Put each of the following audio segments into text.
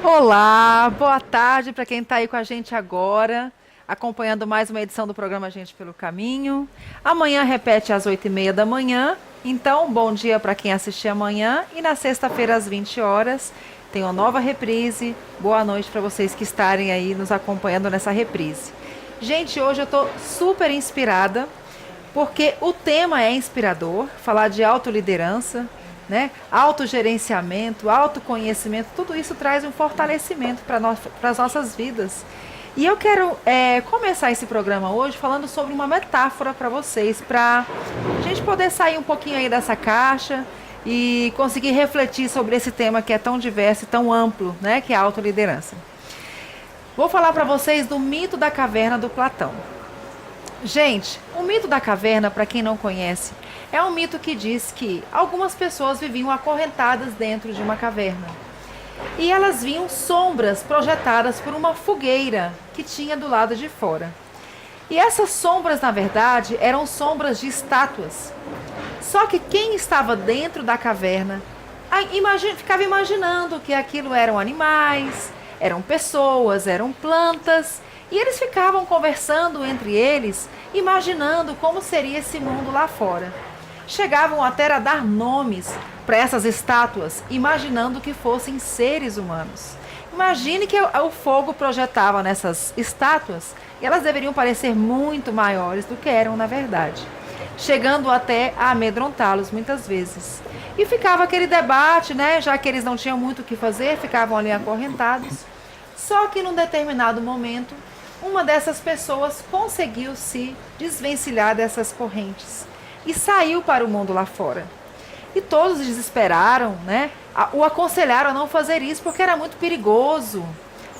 Olá, boa tarde para quem está aí com a gente agora, acompanhando mais uma edição do programa Gente pelo Caminho. Amanhã repete às 8h30 da manhã, então bom dia para quem assistir amanhã e na sexta-feira às 20 horas tem uma nova reprise. Boa noite para vocês que estarem aí nos acompanhando nessa reprise. Gente, hoje eu estou super inspirada porque o tema é inspirador, falar de autoliderança, né? Autogerenciamento, autoconhecimento, tudo isso traz um fortalecimento para as nossas vidas. E eu quero começar esse programa hoje falando sobre uma metáfora para vocês, para a gente poder sair um pouquinho aí dessa caixa e conseguir refletir sobre esse tema que é tão diverso e tão amplo, né? Que é a autoliderança. Vou falar para vocês do mito da caverna do Platão. Gente, o mito da caverna, para quem não conhece, é um mito que diz que algumas pessoas viviam acorrentadas dentro de uma caverna. E elas viam sombras projetadas por uma fogueira que tinha do lado de fora. E essas sombras, na verdade, eram sombras de estátuas. Só que quem estava dentro da caverna ficava imaginando que aquilo eram animais, eram pessoas, eram plantas. E eles ficavam conversando entre eles, imaginando como seria esse mundo lá fora. Chegavam até a dar nomes para essas estátuas, imaginando que fossem seres humanos. Imagine que o fogo projetava nessas estátuas e elas deveriam parecer muito maiores do que eram na verdade, chegando até a amedrontá-los muitas vezes. E ficava aquele debate, né? Já que eles não tinham muito o que fazer, ficavam ali acorrentados. Só que num determinado momento, uma dessas pessoas conseguiu se desvencilhar dessas correntes e saiu para o mundo lá fora. E todos desesperaram, né? O aconselharam a não fazer isso porque era muito perigoso.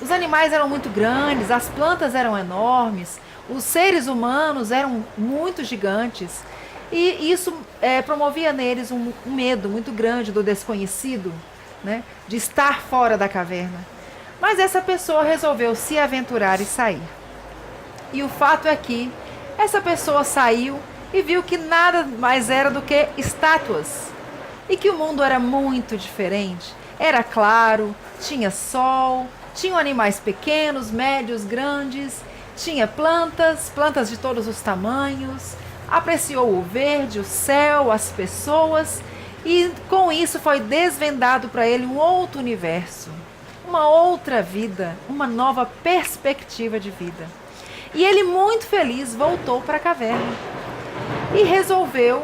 Os animais eram muito grandes, as plantas eram enormes, os seres humanos eram muito gigantes. E isso promovia neles um medo muito grande do desconhecido, né? De estar fora da caverna. Mas essa pessoa resolveu se aventurar e sair. E o fato é que essa pessoa saiu e viu que nada mais era do que estátuas. E que o mundo era muito diferente. Era claro, tinha sol, tinham animais pequenos, médios, grandes, tinha plantas de todos os tamanhos. Apreciou o verde, o céu, as pessoas. E com isso foi desvendado para ele um outro universo. Uma outra vida, uma nova perspectiva de vida. E ele, muito feliz, voltou para a caverna e resolveu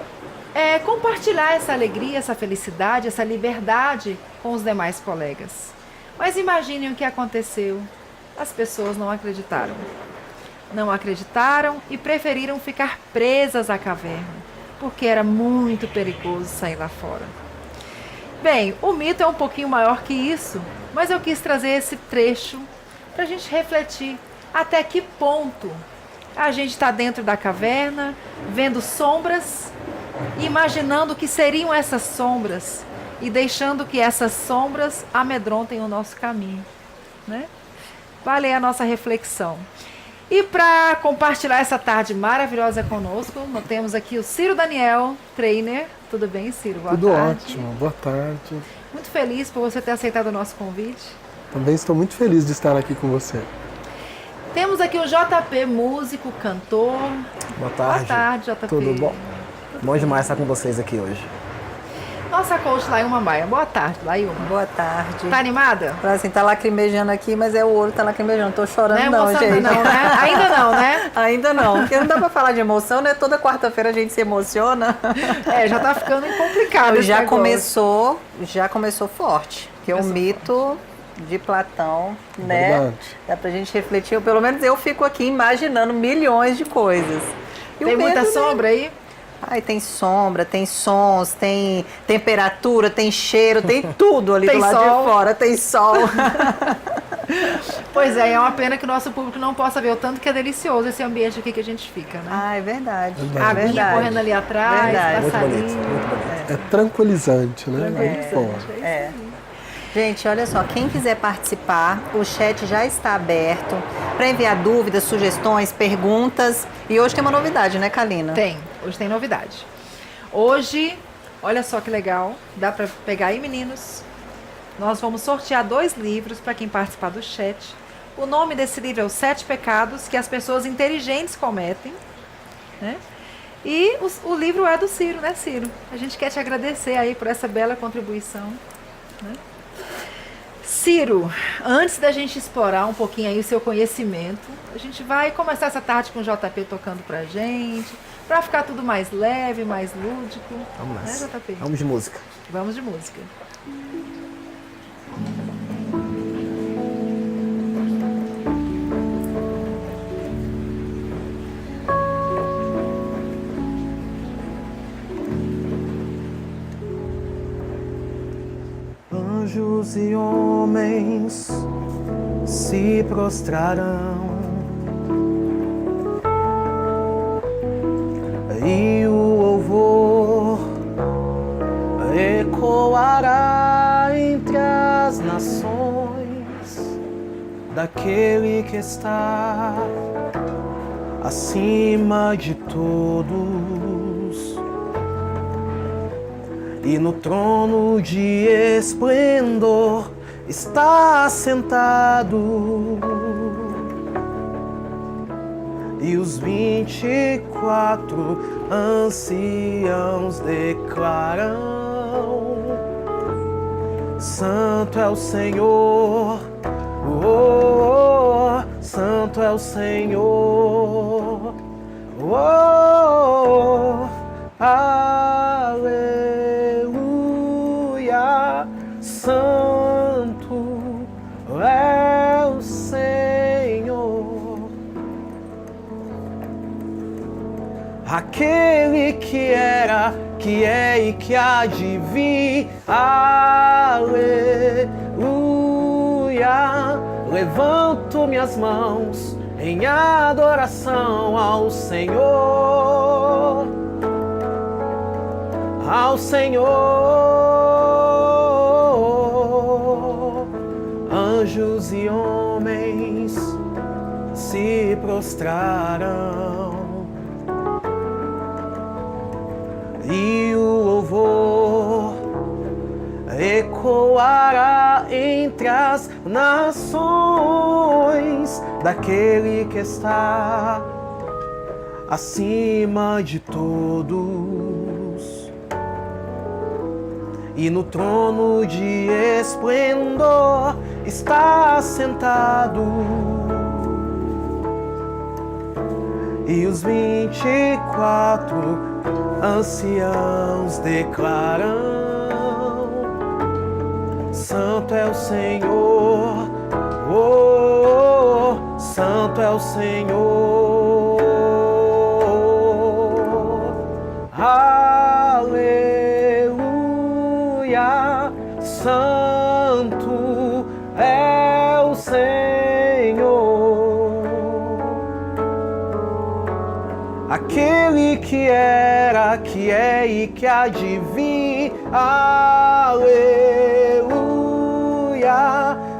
compartilhar essa alegria, essa felicidade, essa liberdade com os demais colegas. Mas imaginem o que aconteceu. As pessoas não acreditaram. Não acreditaram e preferiram ficar presas à caverna, porque era muito perigoso sair lá fora. Bem, o mito é um pouquinho maior que isso, mas eu quis trazer esse trecho para a gente refletir até que ponto a gente está dentro da caverna, vendo sombras, imaginando o que seriam essas sombras e deixando que essas sombras amedrontem o nosso caminho, né? Vale a nossa reflexão. E para compartilhar essa tarde maravilhosa conosco, nós temos aqui o Ciro Daniel, trainer. Tudo bem, Ciro? Boa Tudo tarde. ótimo, boa tarde. Muito feliz por você ter aceitado o nosso convite. Também estou muito feliz de estar aqui com você. Temos aqui o JP, músico, cantor. Boa tarde. Boa tarde, JP. Tudo bom? Bom demais estar com vocês aqui hoje. Nossa coach Lailma Maia. Boa tarde, Lailma. Boa tarde. Tá animada? Assim, tá lacrimejando aqui, mas o olho tá lacrimejando. Tô chorando Não é não, emoção gente. não, né? Ainda não, né? Ainda não, porque não dá pra falar de emoção, né? Toda quarta-feira a gente se emociona. Já tá ficando complicado esse já negócio. começou forte. Porque o mito de Platão, né? Verdade. Dá pra gente refletir. Ou pelo menos eu fico aqui imaginando milhões de coisas. E Tem o medo, muita né? sombra aí? Ai, tem sombra, tem sons, tem temperatura, tem cheiro, tem tudo ali Tem do lado sol. de fora, tem sol. Pois é uma pena que o nosso público não possa ver o tanto que é delicioso esse ambiente aqui que a gente fica, né? Ah, é verdade. A aguinha correndo ali atrás, Verdade. Muito passarinho. bonito, muito bonito. É tranquilizante, né? Tranquilizante. Muito bom. É. Gente, olha só, quem quiser participar, o chat já está aberto para enviar dúvidas, sugestões, perguntas. E hoje tem uma novidade, né, Kalina? Hoje tem novidade. Hoje, olha só que legal, dá para pegar aí, meninos. nós vamos sortear 2 livros para quem participar do chat. O nome desse livro é Os 7 Pecados que as pessoas inteligentes cometem, né? E o livro é do Ciro, né, Ciro? A gente quer te agradecer aí por essa bela contribuição, né? Ciro, antes da gente explorar um pouquinho aí o seu conhecimento, a gente vai começar essa tarde com o JP tocando pra gente, pra ficar tudo mais leve, mais lúdico. Vamos né, nessa. JP? Vamos de música. Vamos de música. Anjos e homens se prostrarão e o louvor ecoará entre as nações daquele que está acima de todos. E no trono de esplendor está sentado, e os 24 anciãos declaram: Santo é o Senhor, oh, Santo é o Senhor, oh, aleluia. Santo é o Senhor, aquele que era, que é e que há de vir. Aleluia. Levanto minhas mãos em adoração ao Senhor, ao Senhor. Anjos e homens se prostrarão e o louvor ecoará entre as nações daquele que está acima de todos. E no trono de esplendor está sentado, e os 24 anciãos declaram: Santo é o Senhor, oh, Santo é o Senhor, aleluia. Santo é o Senhor, aquele que era, que é e que há de vir. Aleluia.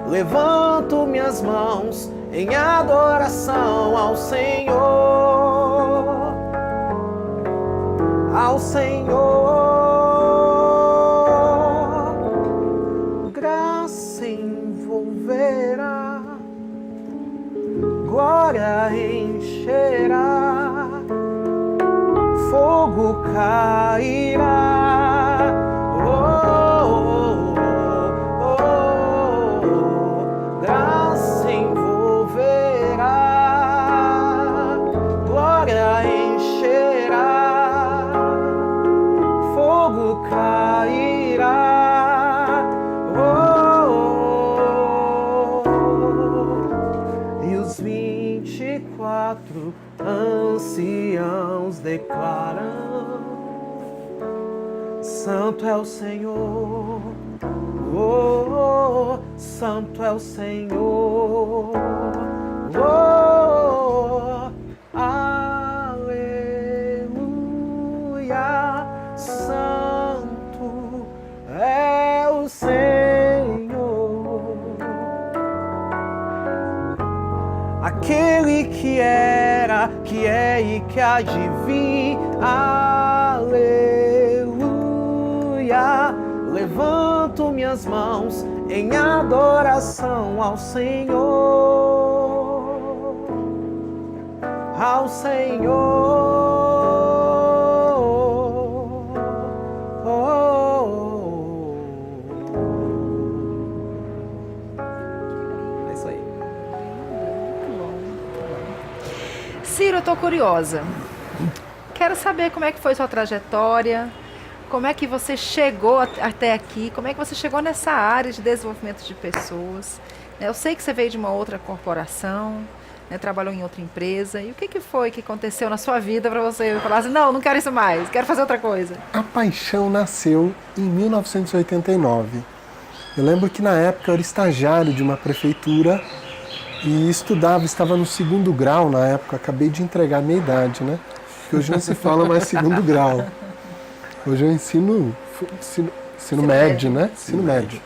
Levanto minhas mãos em adoração ao Senhor, ao Senhor. Graça envolverá, glória encherá, fogo cairá, oh, oh, oh. Graça envolverá, glória encherá, fogo cairá, oh, oh. E os 24 anciãos declaram: Santo é o Senhor, oh, Santo é o Senhor, oh, aleluia. Santo é o Senhor, aquele que era, que é e que há de vir. Aleluia. Levanto minhas mãos em adoração ao Senhor, ao Senhor. É isso aí. Ciro, eu tô curiosa. Quero saber como é que foi sua trajetória, como é que você chegou até aqui, como é que você chegou nessa área de desenvolvimento de pessoas. Eu sei que você veio de uma outra corporação, né, trabalhou em outra empresa. E o que foi que aconteceu na sua vida para você falar assim, não quero isso mais, quero fazer outra coisa? A paixão nasceu em 1989. Eu lembro que na época eu era estagiário de uma prefeitura e estava no 2º grau na época, acabei de entregar a minha idade, né? Porque hoje não se fala mais 2º grau. Hoje eu ensino médio, né? Ensino médio.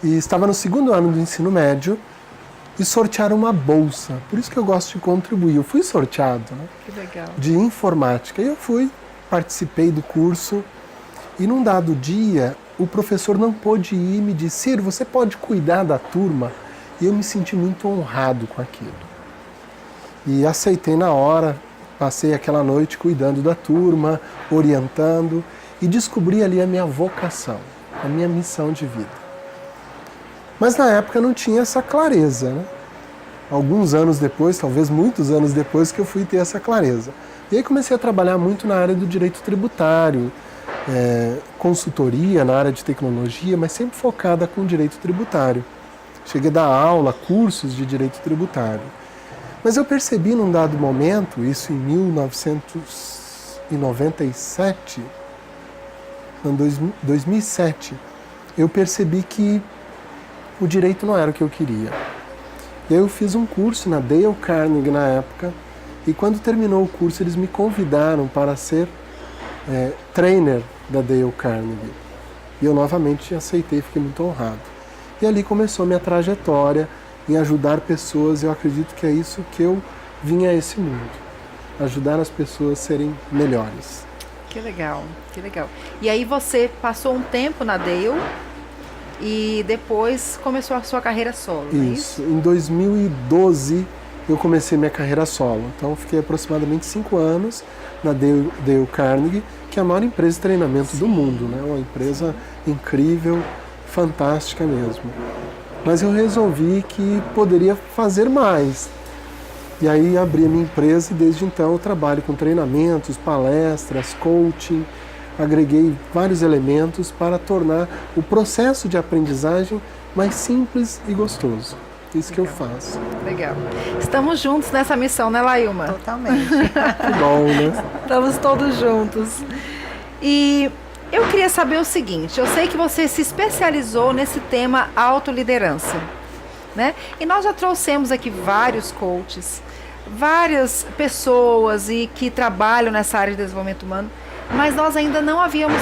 E estava no 2º ano do ensino médio e sortearam uma bolsa. Por isso que eu gosto de contribuir. Eu fui sorteado, né? Que legal. De informática. E eu participei do curso e num dado dia o professor não pôde ir e me disse, Ciro, você pode cuidar da turma? E eu me senti muito honrado com aquilo. E aceitei na hora. Passei aquela noite cuidando da turma, orientando e descobri ali a minha vocação, a minha missão de vida. Mas na época não tinha essa clareza, né? Alguns anos depois, talvez muitos anos depois, que eu fui ter essa clareza. E aí comecei a trabalhar muito na área do direito tributário, consultoria na área de tecnologia, mas sempre focada com direito tributário. Cheguei a dar aula, cursos de direito tributário. Mas eu percebi num dado momento, isso em 1997, não, 2007, eu percebi que o direito não era o que eu queria. E aí eu fiz um curso na Dale Carnegie na época, e quando terminou o curso eles me convidaram para ser trainer da Dale Carnegie. E eu novamente aceitei, fiquei muito honrado. E ali começou a minha trajetória em ajudar pessoas, eu acredito que é isso que eu vim a esse mundo. Ajudar as pessoas a serem melhores. Que legal, que legal. E aí você passou um tempo na Dale e depois começou a sua carreira solo, não é isso? Em 2012 eu comecei minha carreira solo. Então fiquei aproximadamente 5 anos na Dale Carnegie, que é a maior empresa de treinamento do mundo, né? Uma empresa incrível, fantástica mesmo. Mas eu resolvi que poderia fazer mais. E aí abri a minha empresa e desde então eu trabalho com treinamentos, palestras, coaching. Agreguei vários elementos para tornar o processo de aprendizagem mais simples e gostoso. Isso que eu faço. Legal. Estamos juntos nessa missão, né, Lailma? Totalmente. Que bom, né? Estamos todos juntos. E eu queria saber o seguinte, eu sei que você se especializou nesse tema autoliderança, né? E nós já trouxemos aqui vários coaches, várias pessoas que trabalham nessa área de desenvolvimento humano, mas nós ainda não havíamos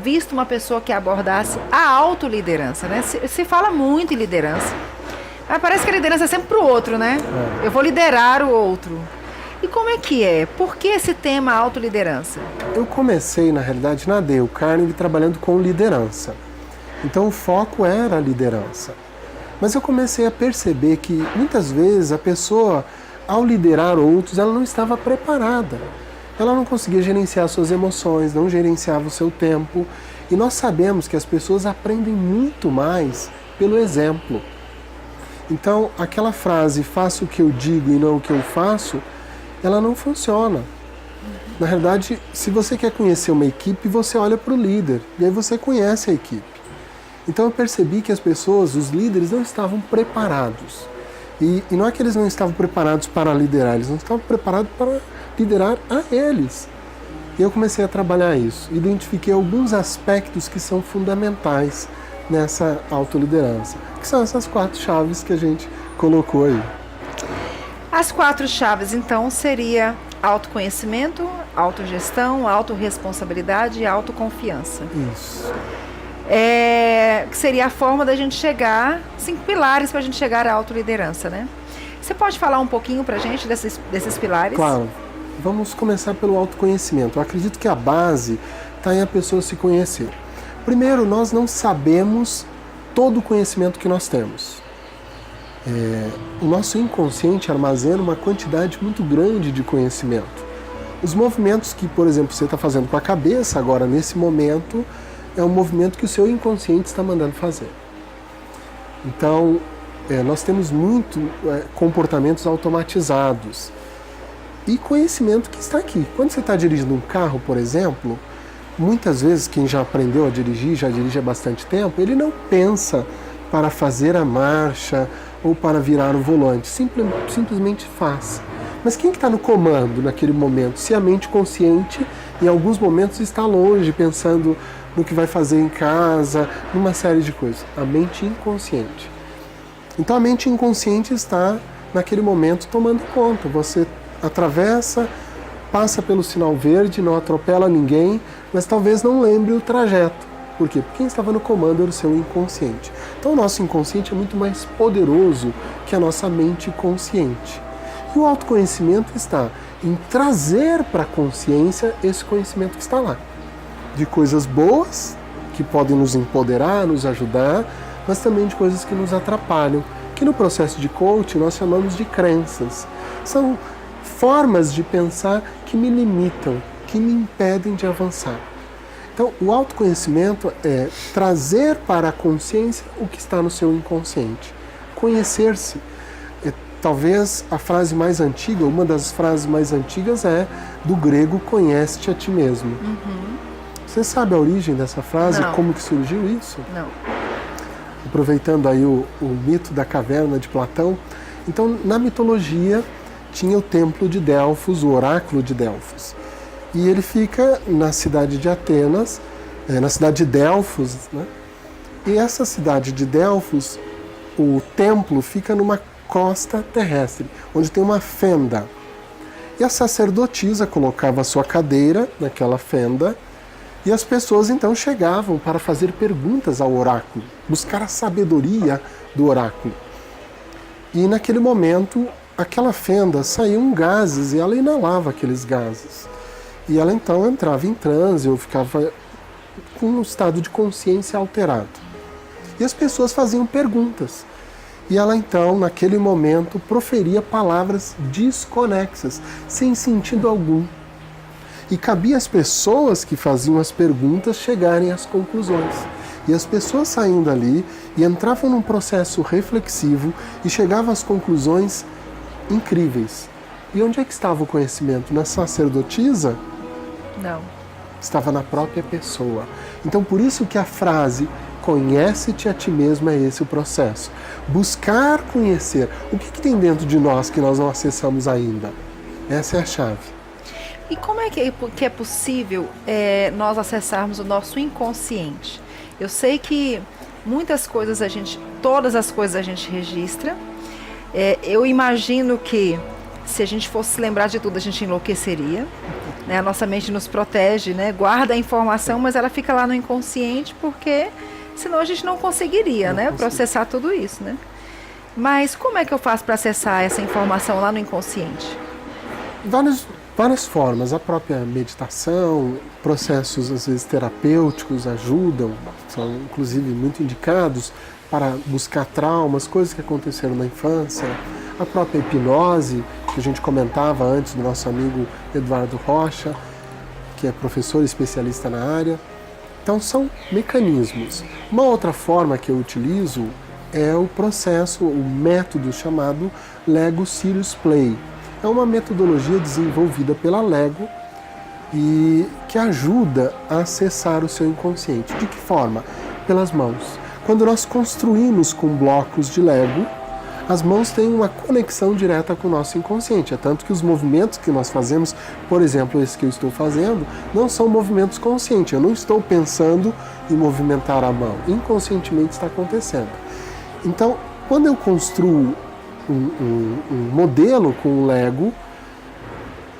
visto uma pessoa que abordasse a autoliderança, né? Se fala muito em liderança, mas parece que a liderança é sempre para o outro, né? Eu vou liderar o outro. E como é que é? Por que esse tema autoliderança? Eu comecei, na realidade, na Dale Carnegie trabalhando com liderança. Então o foco era a liderança. Mas eu comecei a perceber que muitas vezes a pessoa, ao liderar outros, ela não estava preparada. Ela não conseguia gerenciar suas emoções, não gerenciava o seu tempo. E nós sabemos que as pessoas aprendem muito mais pelo exemplo. Então aquela frase, faça o que eu digo e não o que eu faço, ela não funciona. Na realidade, se você quer conhecer uma equipe, você olha para o líder e aí você conhece a equipe. Então eu percebi que as pessoas, os líderes, não estavam preparados. E não é que eles não estavam preparados para liderar, eles não estavam preparados para liderar a eles. E eu comecei a trabalhar isso. Identifiquei alguns aspectos que são fundamentais nessa autoliderança, que são essas 4 chaves que a gente colocou aí. As 4 chaves, então, seria autoconhecimento, autogestão, autorresponsabilidade e autoconfiança. Isso. Que seria a forma da gente chegar, 5 pilares para a gente chegar à autoliderança, né? Você pode falar um pouquinho para a gente desses pilares? Claro. Vamos começar pelo autoconhecimento. Eu acredito que a base está em a pessoa se conhecer. Primeiro, nós não sabemos todo o conhecimento que nós temos. O nosso inconsciente armazena uma quantidade muito grande de conhecimento. Os movimentos que, por exemplo, você está fazendo com a cabeça agora, nesse momento, é um movimento que o seu inconsciente está mandando fazer. Então, nós temos muito comportamentos automatizados e conhecimento que está aqui. Quando você está dirigindo um carro, por exemplo, muitas vezes quem já aprendeu a dirigir, já dirige há bastante tempo, ele não pensa para fazer a marcha ou para virar o volante, simplesmente faz. Mas quem que está no comando naquele momento? Se a mente consciente, em alguns momentos, está longe, pensando no que vai fazer em casa, numa série de coisas. A mente inconsciente. Então a mente inconsciente está, naquele momento, tomando conta. Você atravessa, passa pelo sinal verde, não atropela ninguém, mas talvez não lembre o trajeto. Por quê? Porque quem estava no comando era o seu inconsciente. Então o nosso inconsciente é muito mais poderoso que a nossa mente consciente. E o autoconhecimento está em trazer para a consciência esse conhecimento que está lá. De coisas boas, que podem nos empoderar, nos ajudar, mas também de coisas que nos atrapalham, que no processo de coaching nós chamamos de crenças. São formas de pensar que me limitam, que me impedem de avançar. Então, o autoconhecimento é trazer para a consciência o que está no seu inconsciente. Conhecer-se. Talvez a frase mais antiga, uma das frases mais antigas é do grego conhece-te a ti mesmo. Uhum. Você sabe a origem dessa frase? Não. Como que surgiu isso? Não. Aproveitando aí o mito da caverna de Platão. Então, na mitologia, tinha o templo de Delfos, o oráculo de Delfos. E ele fica na cidade de Atenas, na cidade de Delfos, né? E essa cidade de Delfos, o templo fica numa costa terrestre, onde tem uma fenda. E a sacerdotisa colocava a sua cadeira naquela fenda e as pessoas então chegavam para fazer perguntas ao oráculo, buscar a sabedoria do oráculo. E naquele momento, aquela fenda saíam gases e ela inalava aqueles gases. E ela então entrava em transe ou ficava com um estado de consciência alterado. E as pessoas faziam perguntas. E ela então, naquele momento, proferia palavras desconexas, sem sentido algum. E cabia às pessoas que faziam as perguntas chegarem às conclusões. E as pessoas saíam dali e entravam num processo reflexivo e chegavam às conclusões incríveis. E onde é que estava o conhecimento? Na sacerdotisa? Não. Estava na própria pessoa. Então, por isso que a frase conhece-te a ti mesmo é esse o processo. Buscar conhecer. O que tem dentro de nós que nós não acessamos ainda? Essa é a chave. E como é que é possível nós acessarmos o nosso inconsciente? Eu sei que muitas coisas todas as coisas a gente registra. Eu imagino que se a gente fosse lembrar de tudo, a gente enlouqueceria. Né? A nossa mente nos protege, né? Guarda a informação, mas ela fica lá no inconsciente porque senão a gente não conseguiria, né? Processar tudo isso, né? Mas como é que eu faço para acessar essa informação lá no inconsciente? Várias formas. A própria meditação, processos às vezes terapêuticos ajudam, são inclusive muito indicados para buscar traumas, coisas que aconteceram na infância. A própria hipnose, que a gente comentava antes do nosso amigo Eduardo Rocha, que é professor e especialista na área. Então são mecanismos. Uma outra forma que eu utilizo é o processo, o método chamado Lego Serious Play. É uma metodologia desenvolvida pela Lego e que ajuda a acessar o seu inconsciente. De que forma? Pelas mãos. Quando nós construímos com blocos de Lego, as mãos têm uma conexão direta com o nosso inconsciente. É tanto que os movimentos que nós fazemos, por exemplo, esse que eu estou fazendo, não são movimentos conscientes. Eu não estou pensando em movimentar a mão. Inconscientemente está acontecendo. Então, quando eu construo um modelo com o Lego,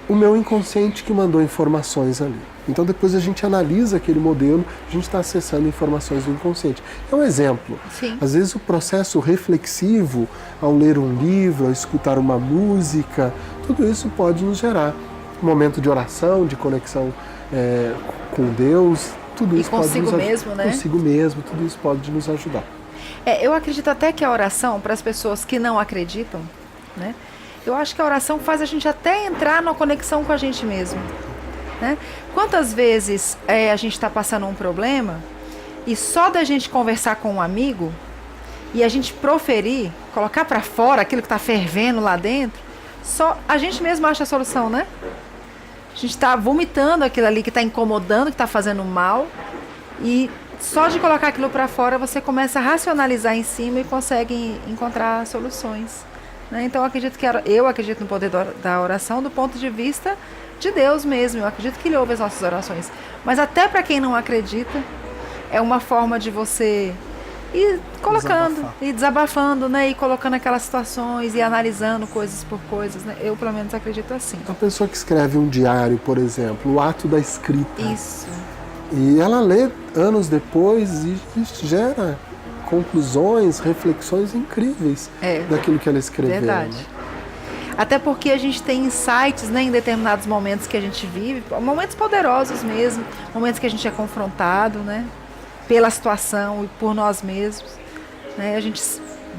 o meu inconsciente que mandou informações ali. Então depois a gente analisa aquele modelo, a gente está acessando informações do inconsciente. É um exemplo. Sim. Às vezes o processo reflexivo, ao ler um livro, ao escutar uma música, tudo isso pode nos gerar um momento de oração, de conexão com Deus, tudo isso pode nos ajudar. Consigo mesmo, né? Consigo mesmo, tudo isso pode nos ajudar. Eu acredito até que a oração, para as pessoas que não acreditam, né? Eu acho que a oração faz a gente até entrar numa conexão com a gente mesmo, né? Quantas vezes a gente está passando um problema e só da gente conversar com um amigo e a gente proferir, colocar para fora aquilo que está fervendo lá dentro, só a gente mesmo acha a solução, né? A gente está vomitando aquilo ali que está incomodando, que está fazendo mal, e só de colocar aquilo para fora você começa a racionalizar em cima e consegue encontrar soluções, né? Então eu acredito no poder da oração do ponto de vista de Deus mesmo. Eu acredito que Ele ouve as nossas orações. Mas até para quem não acredita, é uma forma de você ir colocando, ir desabafando, né? E colocando aquelas situações e analisando coisas por coisas, né? Eu, pelo menos, acredito assim. A pessoa que escreve um diário, por exemplo, o ato da escrita. Isso. E ela lê anos depois e gera conclusões, reflexões incríveis daquilo que ela escreveu. Verdade. Né? Até porque a gente tem insights, né, em determinados momentos que a gente vive, momentos poderosos mesmo, momentos que a gente é confrontado, né, pela situação e por nós mesmos, né? A gente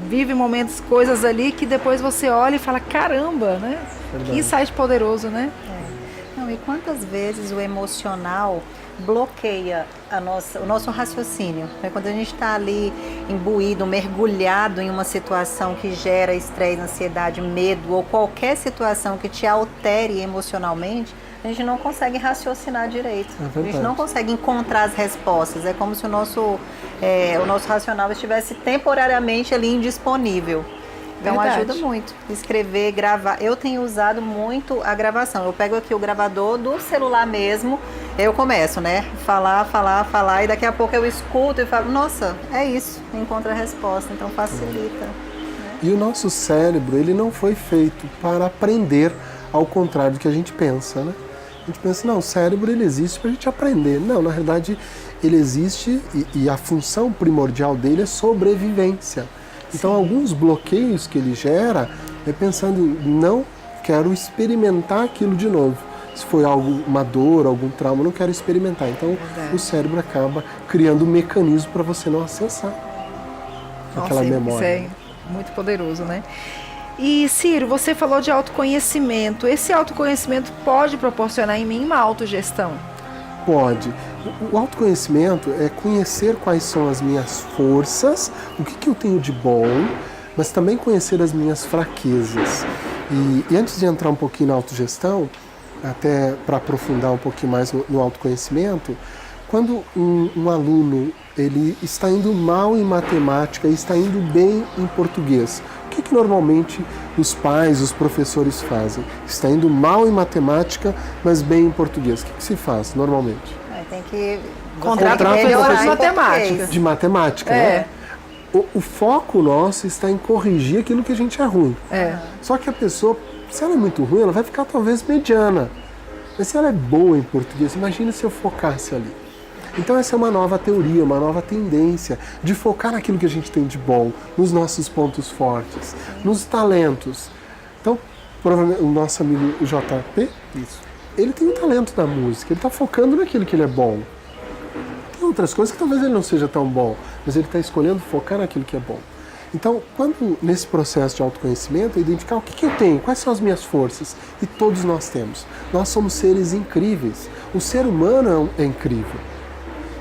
vive momentos, coisas ali que depois você olha e fala, caramba, né? Verdade. Que insight poderoso, né? Não, e quantas vezes o emocional bloqueia o nosso raciocínio, né? Quando a gente está ali imbuído, mergulhado em uma situação que gera estresse, ansiedade, medo ou qualquer situação que te altere emocionalmente, a gente não consegue raciocinar direito. A gente não consegue encontrar as respostas. É como se o nosso racional estivesse temporariamente ali indisponível. Então ajuda muito. Escrever, gravar. Eu tenho usado muito a gravação. Eu pego aqui o gravador do celular mesmo, eu começo, né? Falar, e daqui a pouco eu escuto e falo, nossa, é isso, encontro a resposta, então facilita. Né? E o nosso cérebro, ele não foi feito para aprender, ao contrário do que a gente pensa, né? A gente pensa, não, o cérebro ele existe para a gente aprender. Não, na verdade, ele existe e a função primordial dele é sobrevivência. Então, alguns bloqueios que ele gera é pensando, não quero experimentar aquilo de novo. Se foi uma dor, algum trauma, não quero experimentar. Então, o cérebro acaba criando um mecanismo para você não acessar aquela memória. Isso é muito poderoso, né? E, Ciro, você falou de autoconhecimento. Esse autoconhecimento pode proporcionar em mim uma autogestão? Pode. O autoconhecimento é conhecer quais são as minhas forças, o que eu tenho de bom, mas também conhecer as minhas fraquezas. E antes de entrar um pouquinho na autogestão, até para aprofundar um pouquinho mais no autoconhecimento, quando um aluno ele está indo mal em matemática e está indo bem em português, o que normalmente os pais, os professores fazem? Está indo mal em matemática, mas bem em português. O que se faz normalmente? Tem que contrata professor de matemática. De matemática, né? O foco nosso está em corrigir aquilo que a gente é ruim. Só que a pessoa, se ela é muito ruim, ela vai ficar talvez mediana. Mas se ela é boa em português, imagina se eu focasse ali. Então essa é uma nova teoria, uma nova tendência de focar naquilo que a gente tem de bom, nos nossos pontos fortes, nos talentos. Então, provavelmente o nosso amigo JP, ele tem um talento na música, ele está focando naquilo que ele é bom. Tem outras coisas que talvez ele não seja tão bom, mas ele está escolhendo focar naquilo que é bom. Então, quando nesse processo de autoconhecimento, identificar o que eu tenho, quais são as minhas forças, e todos nós temos. Nós somos seres incríveis. O ser humano é incrível.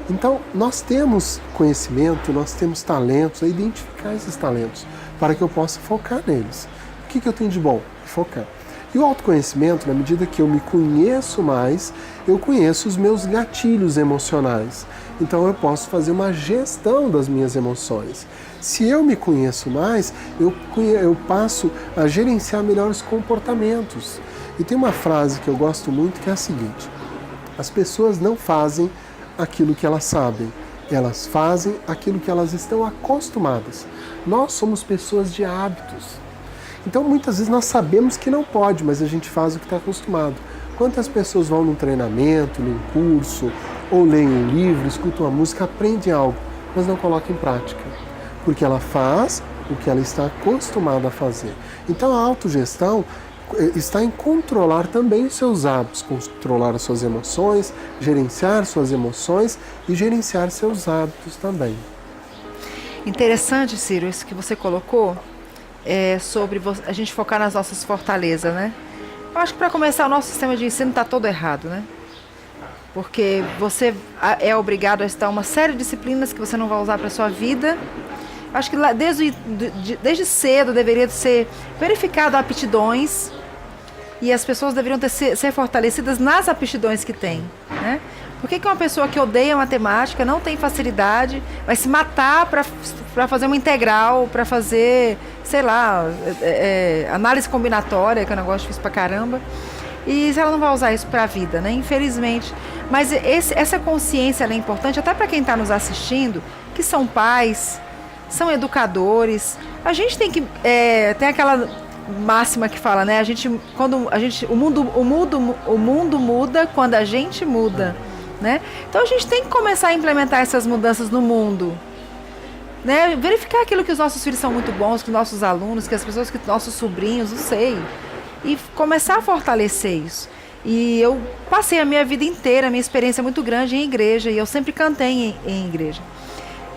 Então, nós temos conhecimento, nós temos talentos, a identificar esses talentos, para que eu possa focar neles. O que eu tenho de bom? Focar. E o autoconhecimento, na medida que eu me conheço mais, eu conheço os meus gatilhos emocionais. Então, eu posso fazer uma gestão das minhas emoções. Se eu me conheço mais, eu passo a gerenciar melhores comportamentos. E tem uma frase que eu gosto muito, que é a seguinte: as pessoas não fazem aquilo que elas sabem, elas fazem aquilo que elas estão acostumadas. Nós somos pessoas de hábitos. Então muitas vezes nós sabemos que não pode, mas a gente faz o que está acostumado. Quantas pessoas vão num treinamento, num curso, ou leem um livro, escutam uma música, aprendem algo, mas não colocam em prática, porque ela faz o que ela está acostumada a fazer. Então a autogestão está em controlar também os seus hábitos, controlar as suas emoções, gerenciar suas emoções e gerenciar seus hábitos também. Interessante, Ciro, isso que você colocou, sobre a gente focar nas nossas fortalezas, né? Eu acho que para começar, o nosso sistema de ensino está todo errado, né? Porque você é obrigado a estudar uma série de disciplinas que você não vai usar para a sua vida. Acho que desde cedo deveria ser verificado aptidões e as pessoas deveriam ser fortalecidas nas aptidões que têm, né? Por que uma pessoa que odeia matemática, não tem facilidade, vai se matar para fazer uma integral, para fazer, sei lá, análise combinatória, que é um negócio difícil pra caramba, e ela não vai usar isso para a vida, né? Infelizmente. Mas essa consciência ela é importante até para quem está nos assistindo, que são pais, são educadores. A gente tem que... tem aquela máxima que fala, né? O mundo muda quando a gente muda, né? Então a gente tem que começar a implementar essas mudanças no mundo, né? Verificar aquilo que os nossos filhos são muito bons, que os nossos alunos, que as pessoas, que nossos sobrinhos, não sei, e começar a fortalecer isso. E eu passei a minha vida inteira, a minha experiência é muito grande em igreja, e eu sempre cantei em igreja.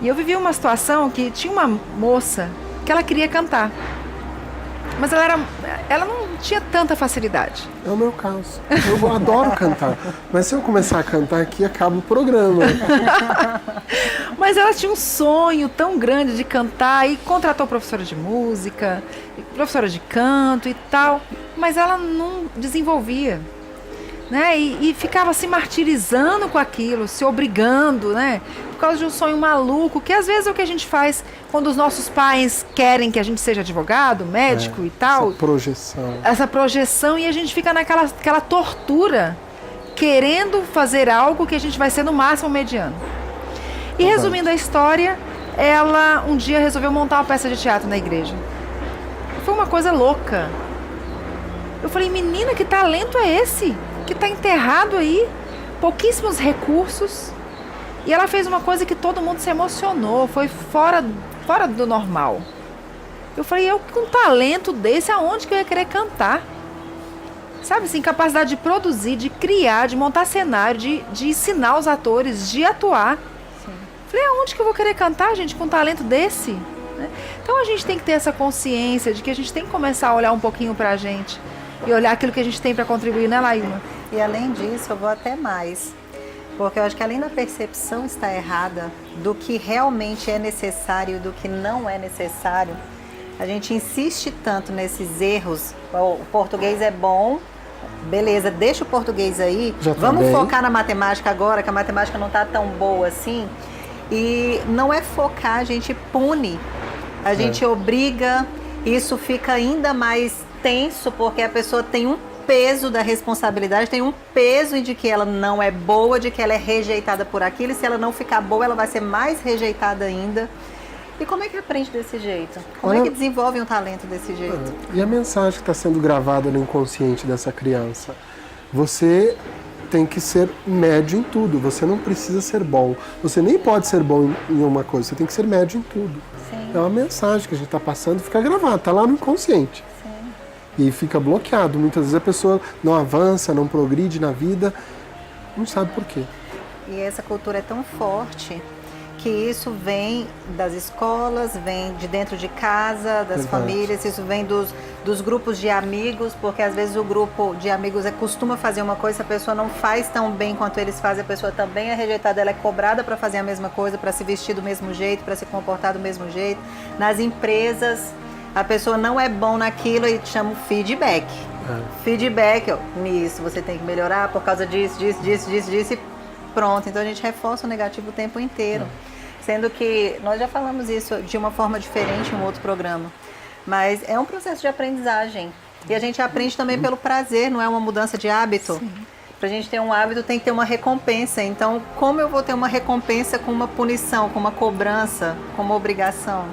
E eu vivi uma situação que tinha uma moça que ela queria cantar, mas ela não tinha tanta facilidade. É o meu caso. Eu adoro cantar. Mas se eu começar a cantar aqui, acaba o programa. Mas ela tinha um sonho tão grande de cantar e contratou professora de música, professora de canto e tal. Mas ela não desenvolvia, né? E ficava se martirizando com aquilo, se obrigando, né? Por causa de um sonho maluco, que às vezes é o que a gente faz quando os nossos pais querem que a gente seja advogado, médico e tal. Essa projeção, e a gente fica naquela tortura, querendo fazer algo que a gente vai ser no máximo mediano. E resumindo a história, ela um dia resolveu montar uma peça de teatro na igreja. Foi uma coisa louca. Eu falei, menina, que talento é esse? Que está enterrado aí, pouquíssimos recursos. E ela fez uma coisa que todo mundo se emocionou, foi fora do normal. Eu falei, eu com um talento desse, aonde que eu ia querer cantar? Sabe assim, capacidade de produzir, de criar, de montar cenário, de ensinar os atores, de atuar. Sim. Falei, aonde que eu vou querer cantar, gente, com um talento desse? Então a gente tem que ter essa consciência de que a gente tem que começar a olhar um pouquinho pra gente e olhar aquilo que a gente tem para contribuir, né, Laíma? E além disso, eu vou até mais. Porque eu acho que além da percepção estar errada do que realmente é necessário e do que não é necessário, a gente insiste tanto nesses erros. O português é bom, beleza, deixa o português aí, vamos focar na matemática agora, que a matemática não está tão boa assim. E não é focar, a gente pune, a gente obriga, isso fica ainda mais tenso, porque a pessoa tem um peso da responsabilidade, tem um peso de que ela não é boa, de que ela é rejeitada por aquilo, e se ela não ficar boa, ela vai ser mais rejeitada ainda. E como é que aprende desse jeito? Como é que desenvolve um talento desse jeito? E a mensagem que está sendo gravada no inconsciente dessa criança? Você tem que ser médio em tudo, você não precisa ser bom. Você nem pode ser bom em uma coisa, você tem que ser médio em tudo. Sim. É uma mensagem que a gente está passando, fica gravada, está lá no inconsciente. E fica bloqueado. Muitas vezes a pessoa não avança, não progride na vida, não sabe por quê. E essa cultura é tão forte que isso vem das escolas, vem de dentro de casa, das famílias, isso vem dos grupos de amigos, porque às vezes o grupo de amigos costuma fazer uma coisa, a pessoa não faz tão bem quanto eles fazem, a pessoa também é rejeitada, ela é cobrada para fazer a mesma coisa, para se vestir do mesmo jeito, para se comportar do mesmo jeito. Nas empresas, a pessoa não é bom naquilo e chama o feedback. Feedback, nisso você tem que melhorar por causa disso e pronto. Então a gente reforça o negativo o tempo inteiro. Sendo que nós já falamos isso de uma forma diferente em um outro programa. Mas é um processo de aprendizagem. E a gente aprende também pelo prazer, não é uma mudança de hábito. Para a gente ter um hábito tem que ter uma recompensa. Então, como eu vou ter uma recompensa com uma punição, com uma cobrança, com uma obrigação?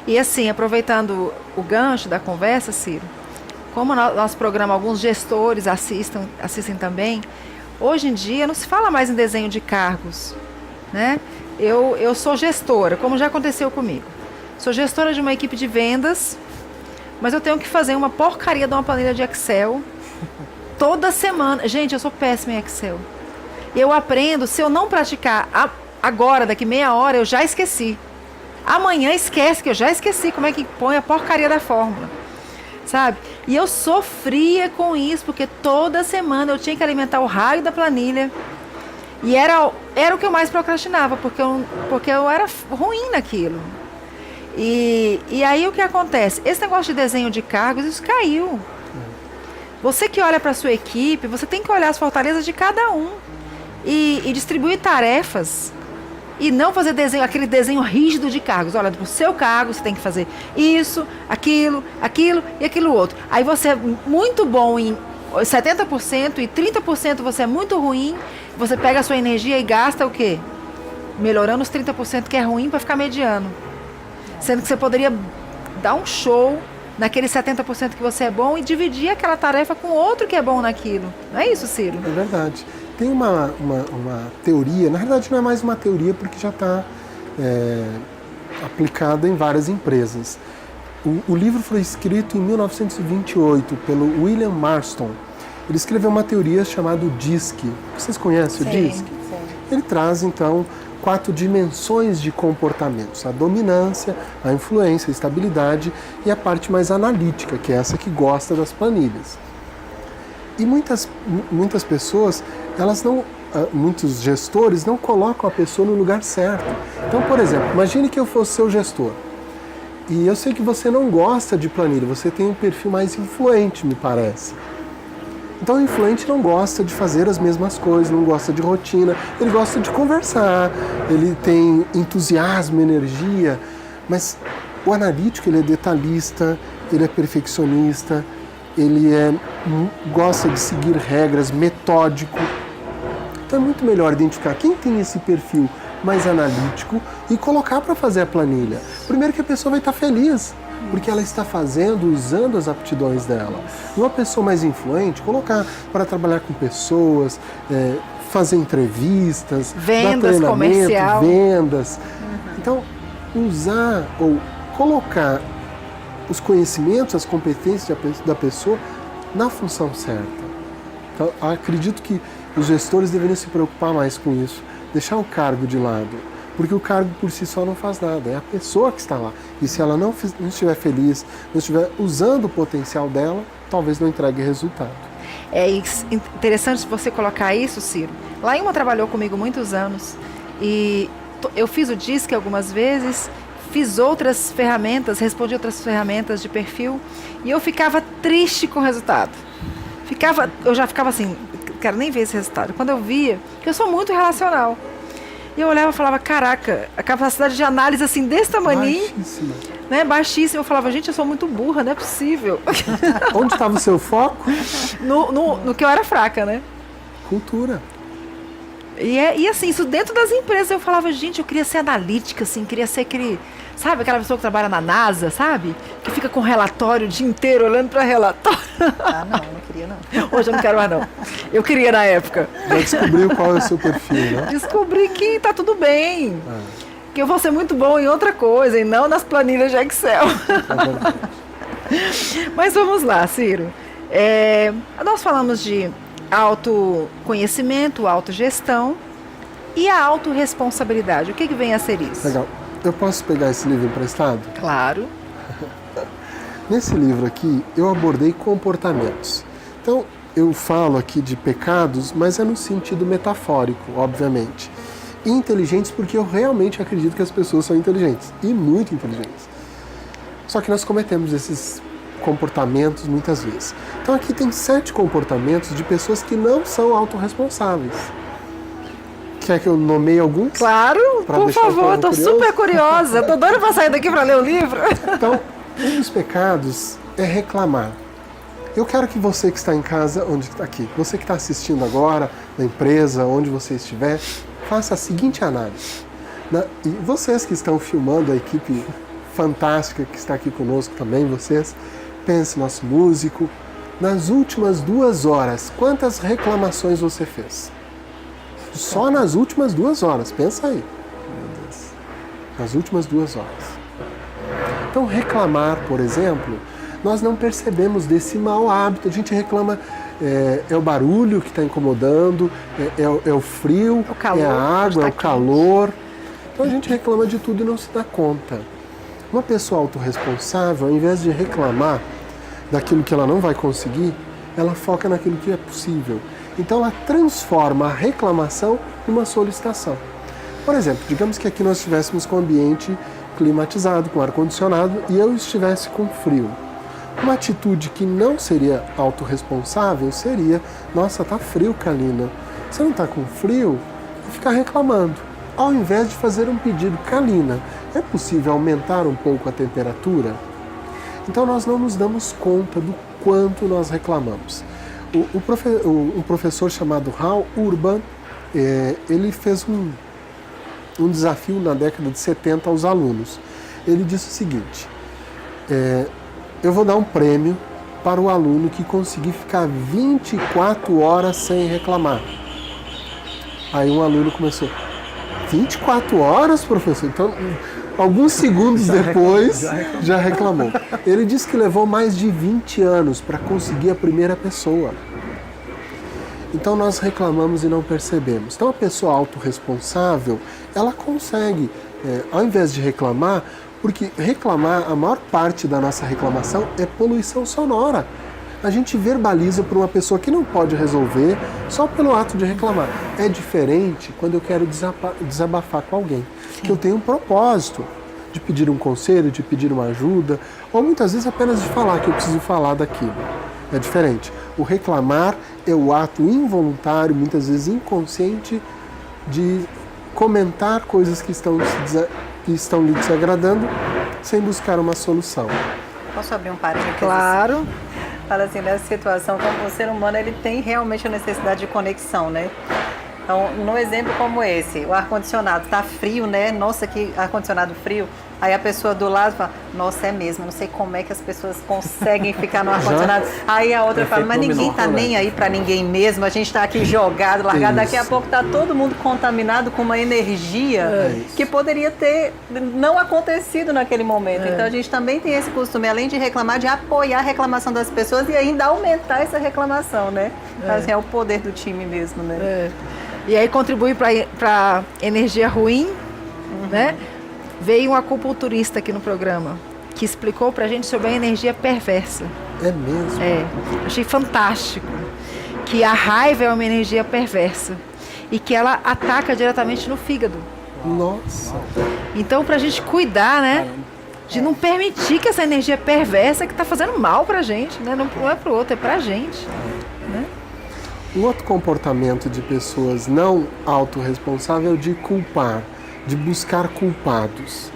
E assim, aproveitando o gancho da conversa, Ciro, como nosso programa, alguns gestores assistem também, hoje em dia não se fala mais em desenho de cargos, né? Eu sou gestora, como já aconteceu comigo. Sou gestora de uma equipe de vendas, mas eu tenho que fazer uma porcaria de uma planilha de Excel toda semana. Gente, eu sou péssima em Excel. Eu aprendo, se eu não praticar agora, daqui meia hora, eu já esqueci. Amanhã esquece, que eu já esqueci como é que põe a porcaria da fórmula, sabe? E eu sofria com isso, porque toda semana eu tinha que alimentar o raio da planilha. E era o que eu mais procrastinava, porque eu era ruim naquilo. E aí o que acontece? Esse negócio de desenho de cargos, isso caiu. Você que olha para a sua equipe, você tem que olhar as fortalezas de cada um e distribuir tarefas e não fazer aquele desenho rígido de cargos. Olha, para o seu cargo você tem que fazer isso, aquilo e aquilo outro. Aí você é muito bom em 70% e 30% você é muito ruim, você pega a sua energia e gasta o quê? Melhorando os 30% que é ruim para ficar mediano. Sendo que você poderia dar um show naquele 70% que você é bom e dividir aquela tarefa com outro que é bom naquilo. Não é isso, Ciro? É verdade. Tem uma teoria, na verdade não é mais uma teoria porque já está aplicada em várias empresas. O livro foi escrito em 1928 pelo William Marston. Ele escreveu uma teoria chamada DISC. Vocês conhecem o DISC? Sim. Ele traz, então, 4 dimensões de comportamentos: a dominância, a influência, a estabilidade e a parte mais analítica, que é essa que gosta das planilhas. E muitas pessoas, muitos gestores não colocam a pessoa no lugar certo. Então, por exemplo, imagine que eu fosse seu gestor. E eu sei que você não gosta de planilha, você tem um perfil mais influente, me parece. Então o influente não gosta de fazer as mesmas coisas, não gosta de rotina, ele gosta de conversar, ele tem entusiasmo, energia, mas o analítico ele é detalhista, ele é perfeccionista, ele gosta de seguir regras, metódico. Então é muito melhor identificar quem tem esse perfil mais analítico e colocar para fazer a planilha. Primeiro que a pessoa vai estar feliz, porque ela está usando as aptidões dela. Uma pessoa mais influente, colocar para trabalhar com pessoas, fazer entrevistas, vendas, comercial, vendas. Então, usar ou colocar os conhecimentos, as competências da pessoa na função certa. Então, acredito que os gestores deveriam se preocupar mais com isso, deixar o cargo de lado, porque o cargo por si só não faz nada, é a pessoa que está lá. E se ela não estiver feliz, não estiver usando o potencial dela, talvez não entregue resultado. É interessante você colocar isso, Ciro. Laíma trabalhou comigo muitos anos e eu fiz o DISC algumas vezes, fiz outras ferramentas, respondi outras ferramentas de perfil e eu ficava triste com o resultado. Eu já ficava assim, quero nem ver esse resultado. Quando eu via, que eu sou muito relacional, e eu olhava e falava, caraca, a capacidade de análise assim desse tamaninho, baixíssima, né, baixíssima. Eu falava, gente, eu sou muito burra, não é possível. Onde estava o seu foco? No que eu era fraca, né? Cultura. E assim, isso dentro das empresas, eu falava, gente, eu queria ser analítica, assim, queria ser sabe, aquela pessoa que trabalha na NASA, sabe? Que fica com relatório o dia inteiro, olhando para relatório. Ah, não queria não. Hoje eu não quero mais não. Eu queria na época. Já descobriu qual é o seu perfil, né? Descobri que tá tudo bem. Que eu vou ser muito bom em outra coisa, e não nas planilhas de Excel. Mas vamos lá, Ciro. Nós falamos de autoconhecimento, autogestão e a autorresponsabilidade. O que vem a ser isso? Legal. Eu posso pegar esse livro emprestado? Claro. Nesse livro aqui, eu abordei comportamentos. Então, eu falo aqui de pecados, mas é no sentido metafórico, obviamente. E inteligentes porque eu realmente acredito que as pessoas são inteligentes, e muito inteligentes. Só que nós cometemos esses comportamentos muitas vezes. Então aqui tem 7 comportamentos de pessoas que não são autorresponsáveis. Quer que eu nomeie alguns? Claro, por favor, estou super curiosa. Estou doida para sair daqui para ler o livro. Então, um dos pecados é reclamar. Eu quero que você que está em casa, você que está assistindo agora, na empresa, onde você estiver, faça a seguinte análise. E vocês que estão filmando, a equipe fantástica que está aqui conosco também, vocês, pense, nosso músico, nas últimas 2 horas, quantas reclamações você fez? Só nas últimas 2 horas, pensa aí. Meu Deus. Nas últimas 2 horas. Então, reclamar, por exemplo, nós não percebemos desse mau hábito. A gente reclama, é o barulho que está incomodando, é o frio, o calor, é a água, é o calor. Então a gente reclama de tudo e não se dá conta. Uma pessoa autorresponsável, ao invés de reclamar daquilo que ela não vai conseguir, ela foca naquilo que é possível. Então ela transforma a reclamação numa solicitação. Por exemplo, digamos que aqui nós estivéssemos com o ambiente climatizado, com ar-condicionado, e eu estivesse com frio. Uma atitude que não seria autorresponsável seria: nossa, tá frio, Kalina. Você não tá com frio? E ficar reclamando. Ao invés de fazer um pedido: Kalina, é possível aumentar um pouco a temperatura? Então nós não nos damos conta do quanto nós reclamamos. Um professor chamado Hal Urban, ele fez um desafio na década de 70 aos alunos. Ele disse o seguinte: eu vou dar um prêmio para o aluno que conseguir ficar 24 horas sem reclamar. Aí um aluno começou: 24 horas, professor? Então, alguns segundos depois, já reclamou. Ele disse que levou mais de 20 anos para conseguir a primeira pessoa. Então nós reclamamos e não percebemos. Então a pessoa autorresponsável, ela consegue, ao invés de reclamar, porque reclamar, a maior parte da nossa reclamação é poluição sonora. A gente verbaliza para uma pessoa que não pode resolver só pelo ato de reclamar. É diferente quando eu quero desabafar com alguém, que eu tenho um propósito de pedir um conselho, de pedir uma ajuda, ou muitas vezes apenas de falar que eu preciso falar daquilo. É diferente. O reclamar é o ato involuntário, muitas vezes inconsciente, de comentar coisas que estão lhe desagradando sem buscar uma solução. Posso abrir um parênteses? Claro. Fala assim, nessa situação, como o ser humano, ele tem realmente a necessidade de conexão, né? Então, num exemplo como esse, o ar-condicionado tá frio, né? Nossa, que ar-condicionado frio. Aí a pessoa do lado fala: nossa, é mesmo, eu não sei como é que as pessoas conseguem ficar no ar-condicionado. Aí a outra fala: mas ninguém tá nem aí pra ninguém mesmo, a gente tá aqui jogado, largado. Daqui a pouco tá todo mundo contaminado com uma energia que poderia ter não acontecido naquele momento. Então a gente também tem esse costume, além de reclamar, de apoiar a reclamação das pessoas e ainda aumentar essa reclamação, né? Assim, é o poder do time mesmo, né? E aí contribui para energia ruim, né? Veio um acupunturista aqui no programa que explicou pra gente sobre a energia perversa. É mesmo? Achei fantástico. Que a raiva é uma energia perversa e que ela ataca diretamente no fígado. Nossa! Então, pra gente cuidar, né? De não permitir que essa energia perversa que tá fazendo mal pra gente, né? Não é pro outro, é pra gente, né? Um outro comportamento de pessoas não autorresponsáveis é o de culpar, de buscar culpados.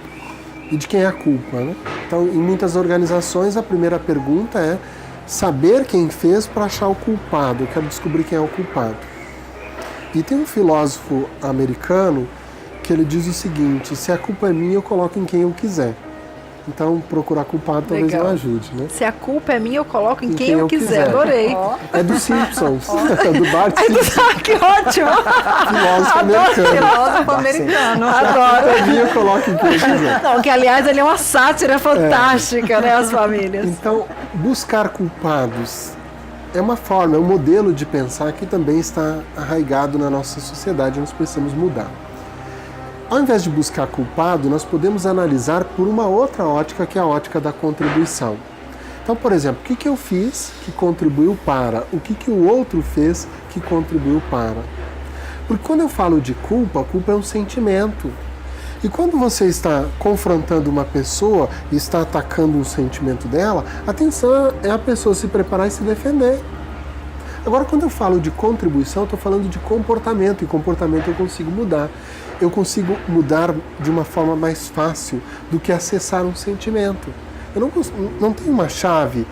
E de quem é a culpa, né? Então, em muitas organizações, a primeira pergunta é saber quem fez para achar o culpado. Eu quero descobrir quem é o culpado. E tem um filósofo americano que ele diz o seguinte: se a culpa é minha, eu coloco em quem eu quiser. Então, procurar culpado talvez não ajude, né? Se a culpa é minha, eu coloco em quem eu quiser. Adorei. É do Simpsons, do Bart Simpson. Que ótimo! Filósofo americano. Filósofo americano. Adoro. É minha, eu coloco em quem eu quiser. Não, que aliás ele é uma sátira fantástica, né? As famílias. Então, buscar culpados é uma forma, é um modelo de pensar que também está arraigado na nossa sociedade, nós precisamos mudar. Ao invés de buscar culpado, nós podemos analisar por uma outra ótica, que é a ótica da contribuição. Então, por exemplo, o que eu fiz que contribuiu para? O que o outro fez que contribuiu para? Porque quando eu falo de culpa, a culpa é um sentimento. E quando você está confrontando uma pessoa e está atacando um sentimento dela, a atenção é a pessoa se preparar e se defender. Agora, quando eu falo de contribuição, eu estou falando de comportamento, e comportamento eu consigo mudar. Eu consigo mudar de uma forma mais fácil do que acessar um sentimento. Eu não tenho uma chave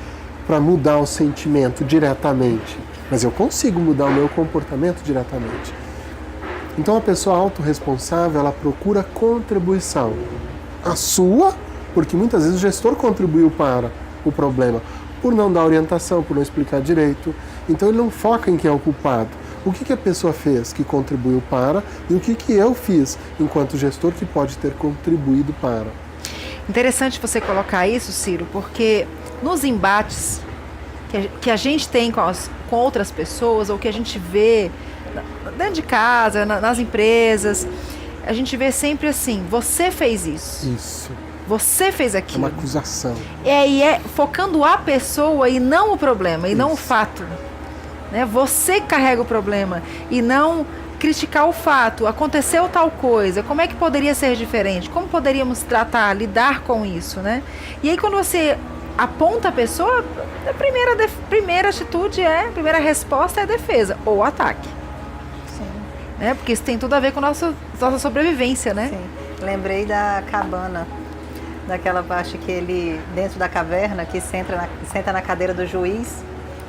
para mudar o sentimento diretamente, mas eu consigo mudar o meu comportamento diretamente. Então, a pessoa autorresponsável, ela procura contribuição. A sua, porque muitas vezes o gestor contribuiu para o problema, por não dar orientação, por não explicar direito. Então, ele não foca em quem é o culpado. O que a pessoa fez que contribuiu para e o que eu fiz enquanto gestor que pode ter contribuído para. Interessante você colocar isso, Ciro, porque nos embates que a gente tem com outras pessoas ou que a gente vê dentro de casa, nas empresas, a gente vê sempre assim, você fez isso, Isso. você fez É aquilo. uma acusação. E é focando a pessoa e não o problema, e não o Isso. fato. Né? Você carrega o problema e não criticar o fato. Aconteceu tal coisa, como é que poderia ser diferente? Como poderíamos tratar, lidar com isso, né? E aí quando você aponta a pessoa, a primeira atitude a primeira resposta é a defesa ou ataque. Sim. Né? Porque isso tem tudo a ver com nossa sobrevivência, né? Sim. Lembrei da cabana, daquela parte que ele, dentro da caverna, que senta na cadeira do juiz,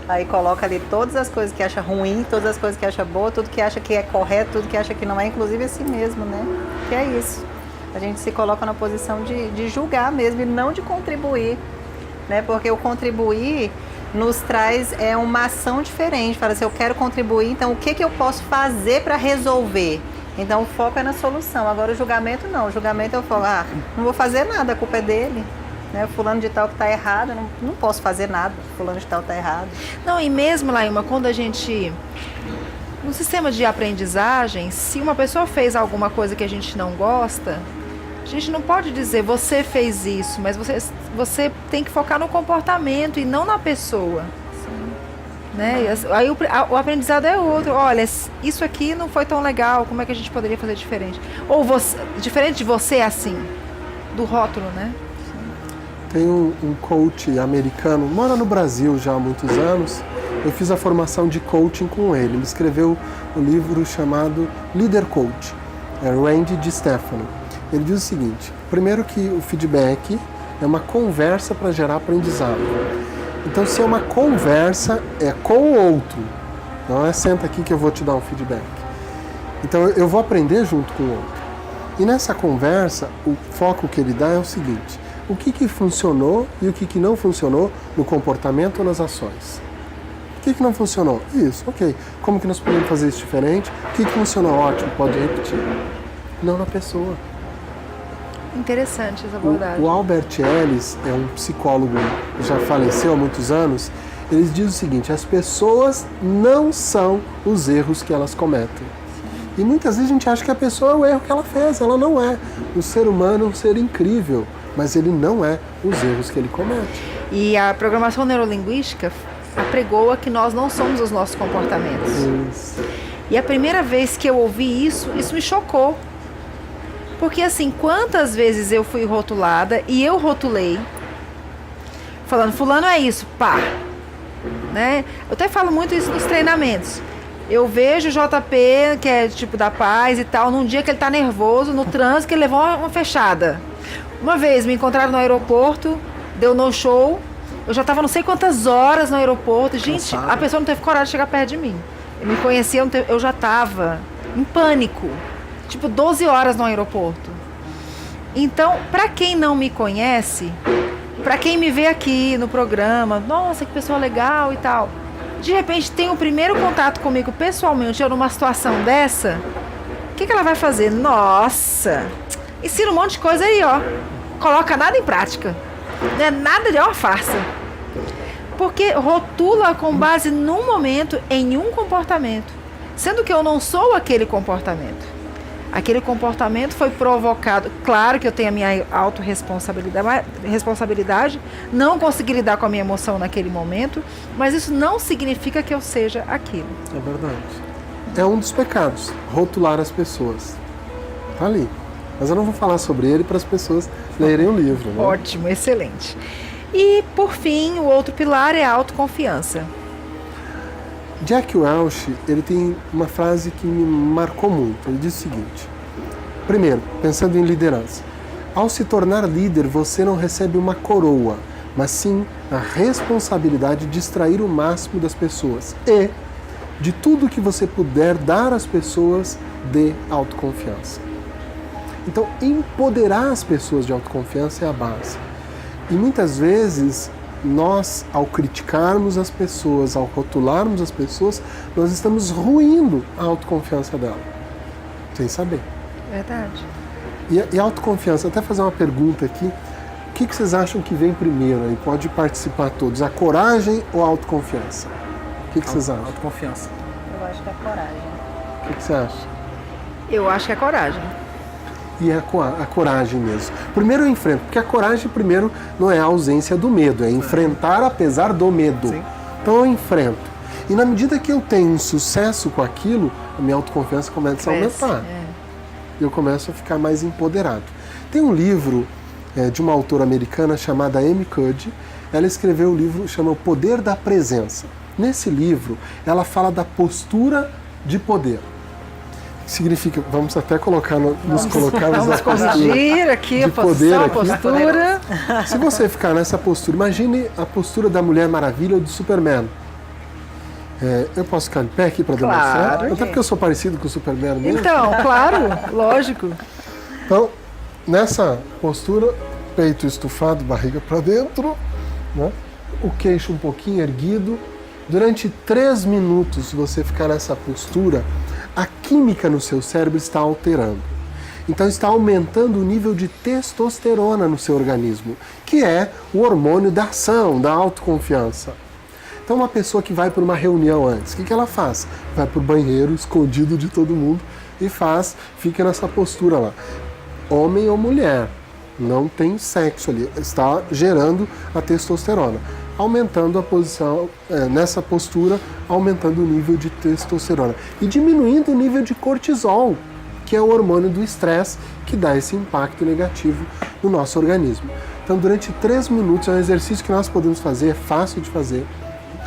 aí coloca ali todas as coisas que acha ruim, todas as coisas que acha boa, tudo que acha que é correto, tudo que acha que não é, inclusive a si mesmo, né? Que é isso. A gente se coloca na posição de julgar mesmo e não de contribuir, né? Porque o contribuir nos traz uma ação diferente. Fala assim, eu quero contribuir, então o que eu posso fazer para resolver? Então o foco é na solução. Agora o julgamento não. O julgamento eu falo, não vou fazer nada, a culpa é dele. Né? Fulano de tal que está errado, não posso fazer nada. Fulano de tal está errado. Não, e mesmo, Laíma, quando a gente... No sistema de aprendizagem, se uma pessoa fez alguma coisa que a gente não gosta, a gente não pode dizer, você fez isso, mas você tem que focar no comportamento e não na pessoa. Né? E aí o aprendizado é outro. Olha, isso aqui não foi tão legal, como é que a gente poderia fazer diferente? Ou diferente de você assim, do rótulo, né? Tem um coach americano, mora no Brasil já há muitos anos. Eu fiz a formação de coaching com ele. Ele escreveu um livro chamado Leader Coach, Randy DiStefano. Ele diz o seguinte, primeiro que o feedback é uma conversa para gerar aprendizado. Então, se é uma conversa, é com o outro. Não é senta aqui que eu vou te dar um feedback. Então, eu vou aprender junto com o outro. E nessa conversa, o foco que ele dá é o seguinte, o que funcionou e o que não funcionou no comportamento ou nas ações. O que não funcionou? Isso, ok. Como que nós podemos fazer isso diferente? O que funcionou? Ótimo, pode repetir. Não na pessoa. Interessante essa abordagem. O Albert Ellis é um psicólogo que já faleceu há muitos anos. Ele diz o seguinte, as pessoas não são os erros que elas cometem. E muitas vezes a gente acha que a pessoa é o erro que ela fez, ela não é. O ser humano é um ser incrível, mas ele não é os erros que ele comete. E a programação neurolinguística apregoa que nós não somos os nossos comportamentos. Isso. E a primeira vez que eu ouvi isso me chocou. Porque assim, quantas vezes eu fui rotulada e eu rotulei, falando, fulano é isso, pá. Né? Eu até falo muito isso nos treinamentos. Eu vejo o JP, que é tipo da paz e tal, num dia que ele tá nervoso, no trânsito, que ele levou uma fechada. Uma vez me encontraram no aeroporto, deu no show, eu já tava não sei quantas horas no aeroporto. Gente, Cansada. a pessoa não teve coragem de chegar perto de mim. Eu me conhecia, eu já tava em pânico. Tipo, 12 horas no aeroporto. Então, para quem não me conhece, para quem me vê aqui no programa, nossa, que pessoa legal e tal, de repente tem o primeiro contato comigo pessoalmente, eu numa situação dessa, o que ela vai fazer? Nossa, ensina um monte de coisa aí, ó. Coloca nada em prática. Não é nada de uma farsa. Porque rotula com base num momento, em um comportamento. Sendo que eu não sou aquele comportamento. Aquele comportamento foi provocado. Claro que eu tenho a minha autorresponsabilidade, não consegui lidar com a minha emoção naquele momento, mas isso não significa que eu seja aquilo. É verdade. É um dos pecados, rotular as pessoas. Tá ali. Mas eu não vou falar sobre ele para as pessoas lerem o livro. Né? Ótimo, excelente. E, por fim, o outro pilar é a autoconfiança. Jack Welch, ele tem uma frase que me marcou muito. Ele diz o seguinte, primeiro, pensando em liderança, ao se tornar líder, você não recebe uma coroa, mas sim a responsabilidade de extrair o máximo das pessoas e, de tudo que você puder dar às pessoas, dê autoconfiança. Então, empoderar as pessoas de autoconfiança é a base. E muitas vezes, nós, ao criticarmos as pessoas, ao rotularmos as pessoas, nós estamos ruindo a autoconfiança dela, sem saber. Verdade. E a autoconfiança, até fazer uma pergunta aqui, o que vocês acham que vem primeiro? Aí pode participar todos, a coragem ou a autoconfiança? O que vocês acham? Autoconfiança. Eu acho que é coragem. O que você acha? Eu acho que é coragem. e a coragem mesmo. Primeiro eu enfrento, porque a coragem primeiro não é a ausência do medo, é enfrentar apesar do medo. Sim. Então eu enfrento. E na medida que eu tenho um sucesso com aquilo, a minha autoconfiança começa a aumentar. Eu começo a ficar mais empoderado. Tem um livro de uma autora americana chamada Amy Cuddy. Ela escreveu um livro chamado O Poder da Presença. Nesse livro, ela fala da postura de poder. Significa, vamos até colocar nos colocarmos na corrigir aqui a de poder posição, a aqui. postura. Se você ficar nessa postura, imagine a postura da Mulher Maravilha ou do Superman. Eu posso ficar de pé aqui para demonstrar? Claro. Até porque eu sou parecido com o Superman mesmo. Então, claro, lógico. Então, nessa postura, peito estufado, barriga para dentro, né? O queixo um pouquinho erguido. Durante 3 minutos, se você ficar nessa postura, a química no seu cérebro está alterando. Então está aumentando o nível de testosterona no seu organismo, que é o hormônio da ação, da autoconfiança. Então uma pessoa que vai para uma reunião antes, o que ela faz? Vai para o banheiro, escondido de todo mundo, e fica nessa postura lá. Homem ou mulher, não tem sexo ali, está gerando a testosterona, aumentando a posição, nessa postura, aumentando o nível de testosterona e diminuindo o nível de cortisol, que é o hormônio do estresse, que dá esse impacto negativo no nosso organismo. Então, durante 3 minutos, é um exercício que nós podemos fazer, é fácil de fazer.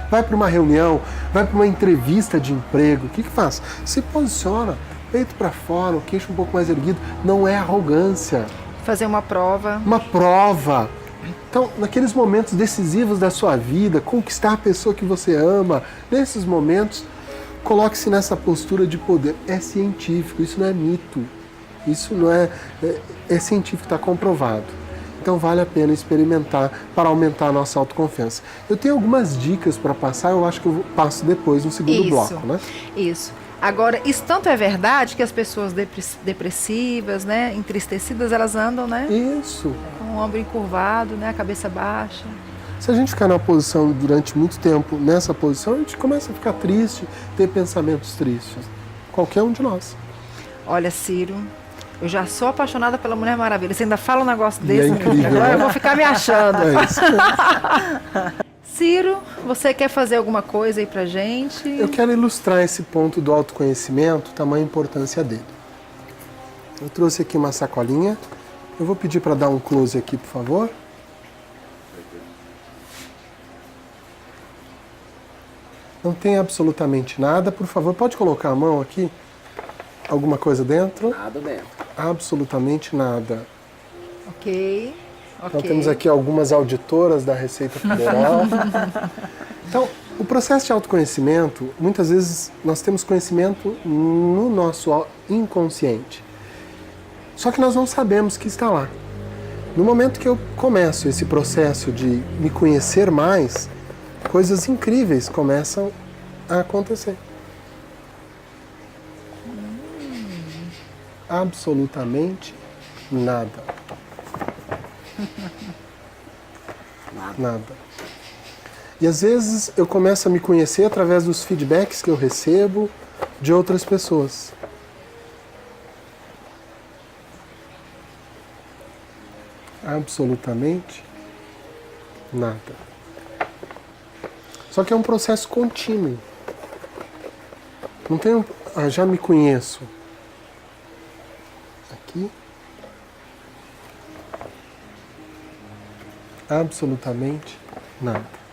Vai para uma reunião, vai para uma entrevista de emprego, o que faz? Se posiciona, peito para fora, o queixo um pouco mais erguido, não é arrogância. Fazer uma prova. Uma prova. Então, naqueles momentos decisivos da sua vida, conquistar a pessoa que você ama, nesses momentos, coloque-se nessa postura de poder. É científico, isso não é mito. Isso não é científico, está comprovado. Então vale a pena experimentar para aumentar a nossa autoconfiança. Eu tenho algumas dicas para passar, eu acho que eu passo depois no segundo bloco, né? Isso. Agora, isso tanto é verdade que as pessoas depressivas, né, entristecidas, elas andam, né? Isso. Com o ombro encurvado, né, a cabeça baixa. Se a gente ficar na posição durante muito tempo, nessa posição, a gente começa a ficar triste, ter pensamentos tristes. Qualquer um de nós. Olha, Ciro, eu já sou apaixonada pela Mulher Maravilha. Você ainda fala um negócio desse? É incrível, agora né? eu vou ficar me achando. É isso. Ciro, você quer fazer alguma coisa aí pra gente? Eu quero ilustrar esse ponto do autoconhecimento, tamanha importância dele. Eu trouxe aqui uma sacolinha. Eu vou pedir para dar um close aqui, por favor. Não tem absolutamente nada. Por favor, pode colocar a mão aqui? Alguma coisa dentro? Nada dentro. Absolutamente nada. Ok. Então temos aqui algumas auditoras da Receita Federal. Então, o processo de autoconhecimento, muitas vezes nós temos conhecimento no nosso inconsciente. Só que nós não sabemos que está lá. No momento que eu começo esse processo de me conhecer mais, coisas incríveis começam a acontecer. Absolutamente nada. Nada. E às vezes eu começo a me conhecer através dos feedbacks que eu recebo de outras pessoas. Absolutamente nada. Só que é um processo contínuo. Não tem já me conheço. Aqui. Absolutamente nada.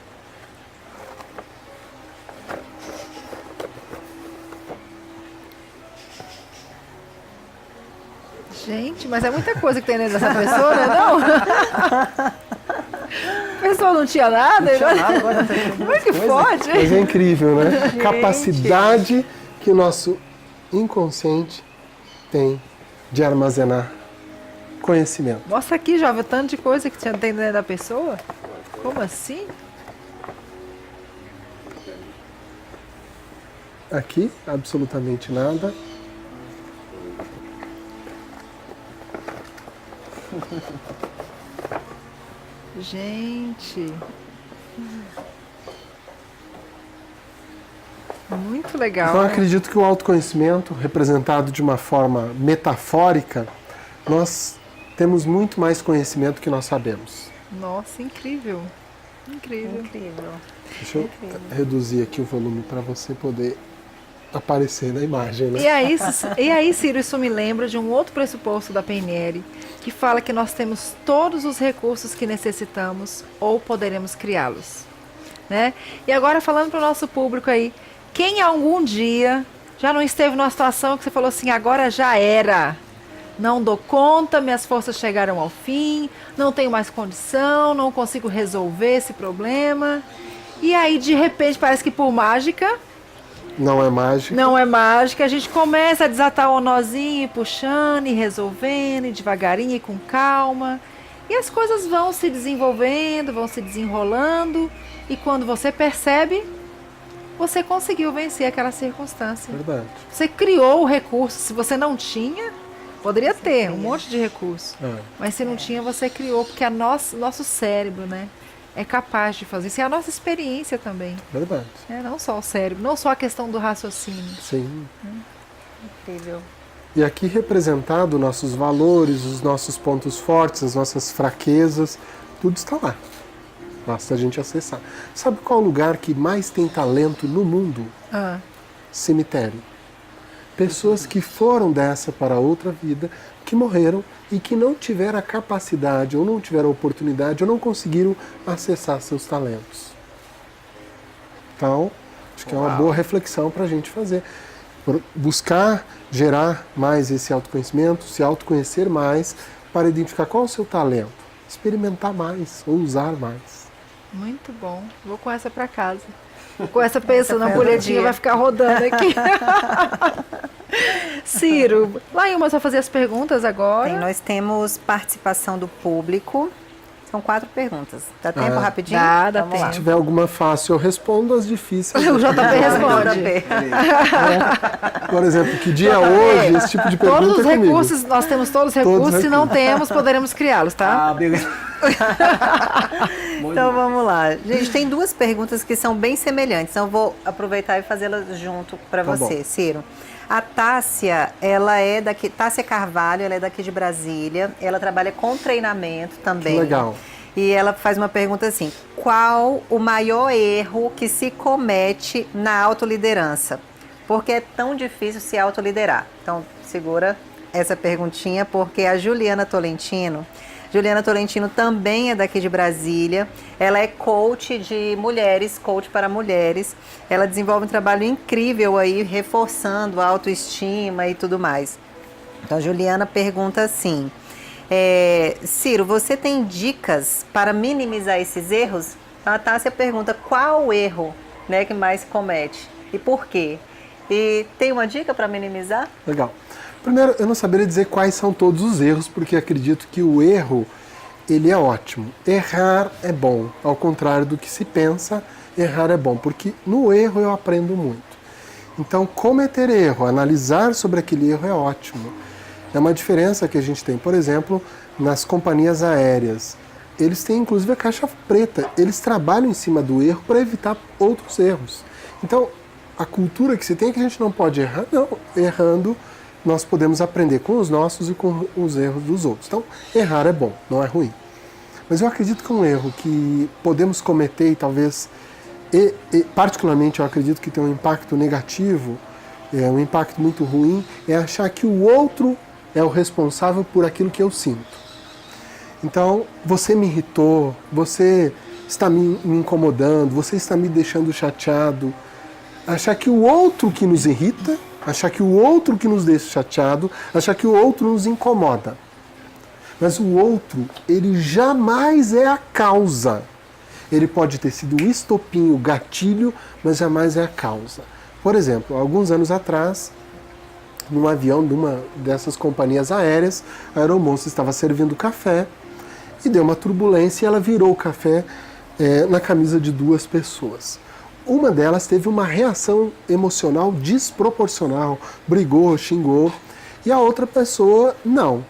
Gente, mas é muita coisa que tem dentro dessa pessoa, né? Não? A pessoa não tinha nada? Não tinha nada, agora tá cheio de Como é que coisa. pode? Mas é incrível, né? Capacidade que o nosso inconsciente tem de armazenar conhecimento. Mostra aqui, jovem, o tanto de coisa que tem dentro da pessoa. Como assim? Aqui, absolutamente nada. Gente. Muito legal. Então, eu né? acredito que o autoconhecimento, representado de uma forma metafórica, nós temos muito mais conhecimento que nós sabemos. Nossa, incrível. Incrível. Incrível. Deixa eu reduzir aqui o volume para você poder aparecer na imagem, né? E aí, Ciro, isso me lembra de um outro pressuposto da PNL, que fala que nós temos todos os recursos que necessitamos ou poderemos criá-los, né? E agora falando para o nosso público aí, quem algum dia já não esteve numa situação que você falou assim, agora já era, não dou conta, minhas forças chegaram ao fim, não tenho mais condição, não consigo resolver esse problema, e aí de repente parece que por mágica, Não é mágica. não é mágica, a gente começa a desatar o nozinho, puxando e resolvendo, e devagarinho e com calma. E as coisas vão se desenvolvendo, vão se desenrolando. E quando você percebe, você conseguiu vencer aquela circunstância. Verdade. Você criou o recurso. Se você não tinha, poderia ter um monte de recurso. É. Mas se não tinha, você criou, porque nosso cérebro, né, é capaz de fazer. Isso é a nossa experiência também. Verdade. Não só o cérebro, não só a questão do raciocínio. Sim. Incrível. E aqui representado nossos valores, os nossos pontos fortes, as nossas fraquezas, tudo está lá. Basta a gente acessar. Sabe qual lugar que mais tem talento no mundo? Cemitério. Pessoas que foram dessa para outra vida, que morreram e que não tiveram a capacidade, ou não tiveram a oportunidade, ou não conseguiram acessar seus talentos. Então, acho que é uma boa reflexão para a gente fazer. Buscar gerar mais esse autoconhecimento, se autoconhecer mais, para identificar qual é o seu talento. Experimentar mais, ou usar mais. Muito bom. Vou com essa para casa. Com essa pensando, a ampulhetinha vai ficar rodando aqui. Ciro, lá em uma só fazer as perguntas agora. Nós temos participação do público. São 4 perguntas. Dá tempo rapidinho? Dá Vamos tempo. lá. Se tiver alguma fácil, eu respondo as difíceis. O JP responde. Por exemplo, que dia é hoje? Esse tipo de pergunta Todos os é comigo. recursos, nós temos todos os recursos. Se não temos, poderemos criá-los, tá? Beleza. Então vamos lá. Gente, tem 2 perguntas que são bem semelhantes. Então eu vou aproveitar e fazê-las junto para Tá você, bom. Ciro. A Tássia, ela é daqui, Tássia Carvalho, ela é daqui de Brasília. Ela trabalha com treinamento também. Que legal. E ela faz uma pergunta assim: qual o maior erro que se comete na autoliderança? Porque é tão difícil se autoliderar. Então, segura essa perguntinha, porque a Juliana Tolentino também é daqui de Brasília. Ela é coach de mulheres, coach para mulheres. Ela desenvolve um trabalho incrível aí, reforçando a autoestima e tudo mais. Então, a Juliana pergunta assim: Ciro, você tem dicas para minimizar esses erros? A Tássia pergunta qual o erro, né, que mais se comete e por quê? E tem uma dica para minimizar? Legal. Primeiro, eu não saberia dizer quais são todos os erros, porque acredito que o erro, ele é ótimo. Errar é bom. Ao contrário do que se pensa, errar é bom, porque no erro eu aprendo muito. Então, cometer erro, analisar sobre aquele erro é ótimo. É uma diferença que a gente tem, por exemplo, nas companhias aéreas. Eles têm, inclusive, a caixa preta. Eles trabalham em cima do erro para evitar outros erros. Então, a cultura que se tem é que a gente não pode errar. Não, errando, nós podemos aprender com os nossos e com os erros dos outros. Então, errar é bom, não é ruim. Mas eu acredito que um erro que podemos cometer e talvez, particularmente eu acredito que tem um impacto negativo, um impacto muito ruim, é achar que o outro é o responsável por aquilo que eu sinto. Então, você me irritou, você está me incomodando, você está me deixando chateado. Achar que o outro que nos irrita, achar que o outro que nos deixa chateado, achar que o outro nos incomoda. Mas o outro, ele jamais é a causa. Ele pode ter sido o estopim, o gatilho, mas jamais é a causa. Por exemplo, alguns anos atrás, num avião de uma dessas companhias aéreas, a aeromoça estava servindo café e deu uma turbulência e ela virou o café na camisa de 2 pessoas. Uma delas teve uma reação emocional desproporcional, brigou, xingou, e a outra pessoa não.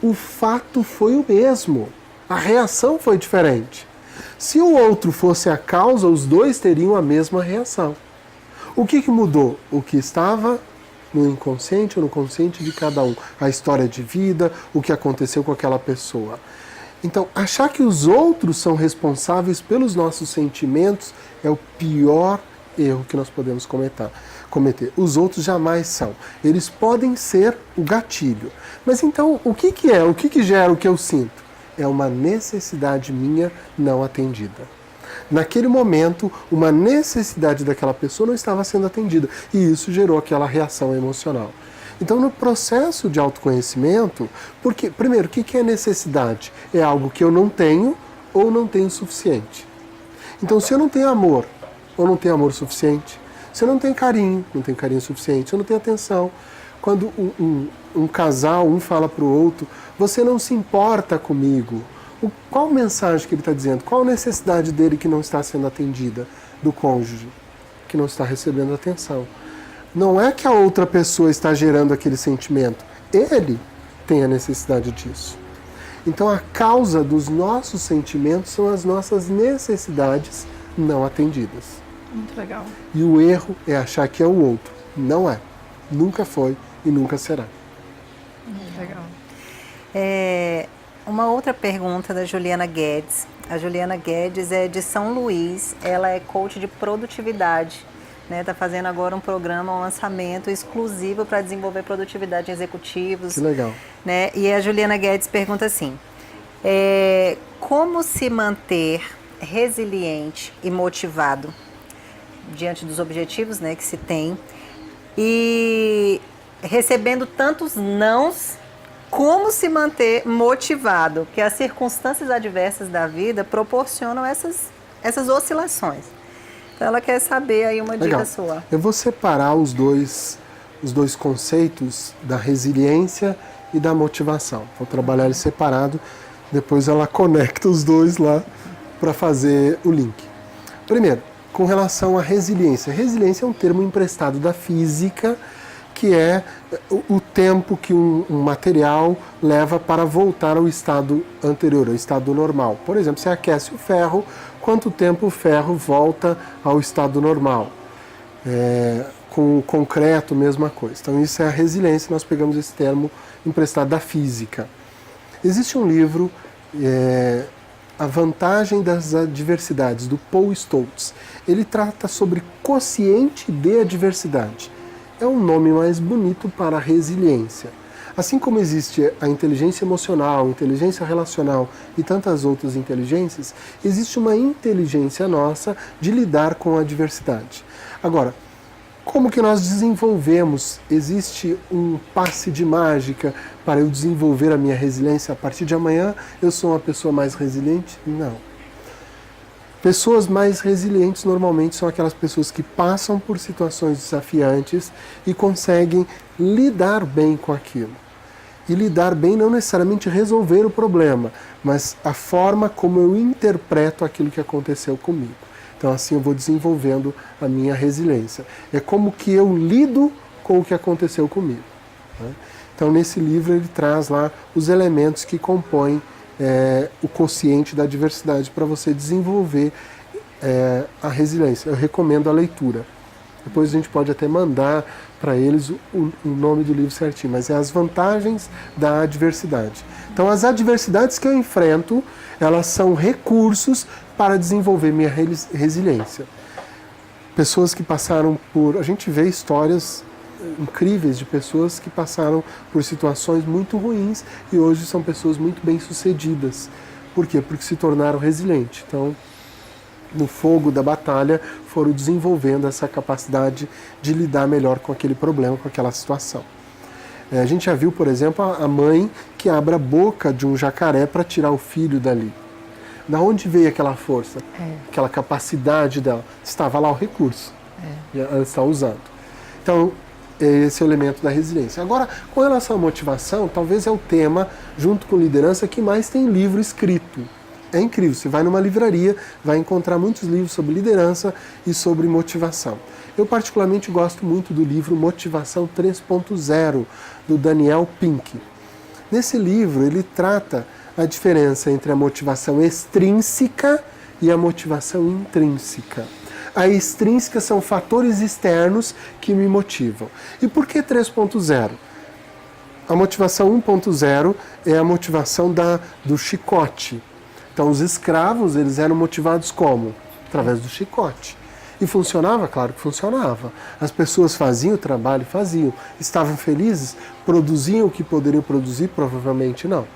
O fato foi o mesmo, a reação foi diferente. Se o outro fosse a causa, os 2 teriam a mesma reação. O que mudou? O que estava no inconsciente ou no consciente de cada um. A história de vida, o que aconteceu com aquela pessoa. Então, achar que os outros são responsáveis pelos nossos sentimentos é o pior erro que nós podemos cometer. Os outros jamais são. Eles podem ser o gatilho. Mas então, o que é? O que gera o que eu sinto? É uma necessidade minha não atendida. Naquele momento, uma necessidade daquela pessoa não estava sendo atendida. E isso gerou aquela reação emocional. Então, no processo de autoconhecimento, porque, primeiro, o que é necessidade? É algo que eu não tenho ou não tenho suficiente. Então, se eu não tenho amor ou não tenho amor suficiente, se eu não tenho carinho, não tenho carinho suficiente, se eu não tenho atenção, quando um casal, um fala para o outro, você não se importa comigo, qual mensagem que ele está dizendo? Qual a necessidade dele que não está sendo atendida, do cônjuge, que não está recebendo atenção? Não é que a outra pessoa está gerando aquele sentimento, ele tem a necessidade disso. Então a causa dos nossos sentimentos são as nossas necessidades não atendidas. Muito legal. E o erro é achar que é o outro. Não é. Nunca foi e nunca será. Muito legal. Uma outra pergunta da Juliana Guedes. A Juliana Guedes é de São Luís, ela é coach de produtividade. Está fazendo agora um programa, um lançamento exclusivo para desenvolver produtividade em executivos. Que legal. E a Juliana Guedes pergunta assim, como se manter resiliente e motivado diante dos objetivos que se tem e recebendo tantos nãos, como se manter motivado? Porque as circunstâncias adversas da vida proporcionam essas oscilações. Então ela quer saber aí uma dica sua. Eu vou separar os dois conceitos da resiliência e da motivação. Vou trabalhar eles separado, depois ela conecta os dois lá para fazer o link. Primeiro, com relação à resiliência. Resiliência é um termo emprestado da física, que é o tempo que um material leva para voltar ao estado anterior, ao estado normal. Por exemplo, você aquece o ferro, quanto tempo o ferro volta ao estado normal? Com o concreto, mesma coisa. Então isso é a resiliência, nós pegamos esse termo emprestado da física. Existe um livro, A Vantagem das Adversidades, do Paul Stoltz. Ele trata sobre quociente de adversidade. É um nome mais bonito para a resiliência. Assim como existe a inteligência emocional, a inteligência relacional e tantas outras inteligências, existe uma inteligência nossa de lidar com a adversidade. Agora, como que nós desenvolvemos? Existe um passe de mágica para eu desenvolver a minha resiliência? A partir de amanhã eu sou uma pessoa mais resiliente? Não. Pessoas mais resilientes normalmente são aquelas pessoas que passam por situações desafiantes e conseguem lidar bem com aquilo. E lidar bem não necessariamente resolver o problema, mas a forma como eu interpreto aquilo que aconteceu comigo. Então assim eu vou desenvolvendo a minha resiliência. É como que eu lido com o que aconteceu comigo. Então nesse livro ele traz lá os elementos que compõem o quociente da adversidade para você desenvolver a resiliência. Eu recomendo a leitura. Depois a gente pode até mandar para eles o nome do livro certinho, mas é As Vantagens da Adversidade. Então as adversidades que eu enfrento, elas são recursos para desenvolver minha resiliência. Pessoas que passaram por... A gente vê histórias incríveis de pessoas que passaram por situações muito ruins e hoje são pessoas muito bem-sucedidas. Por quê? Porque se tornaram resilientes. Então, no fogo da batalha, foram desenvolvendo essa capacidade de lidar melhor com aquele problema, com aquela situação. A gente já viu, por exemplo, a mãe que abre a boca de um jacaré para tirar o filho dali. Da onde veio aquela força? Aquela capacidade dela? Estava lá o recurso. E ela está usando. Então, esse é o elemento da resiliência. Agora, com relação à motivação, talvez é o tema, junto com liderança, que mais tem livro escrito. É incrível, você vai numa livraria, vai encontrar muitos livros sobre liderança e sobre motivação. Eu particularmente gosto muito do livro Motivação 3.0, do Daniel Pink. Nesse livro, ele trata a diferença entre a motivação extrínseca e a motivação intrínseca. A extrínseca são fatores externos que me motivam. E por que 3.0? A motivação 1.0 é a motivação do chicote. Então, os escravos, eles eram motivados como? Através do chicote. E funcionava? Claro que funcionava. As pessoas faziam o trabalho? Faziam. Estavam felizes? Produziam o que poderiam produzir? Provavelmente não.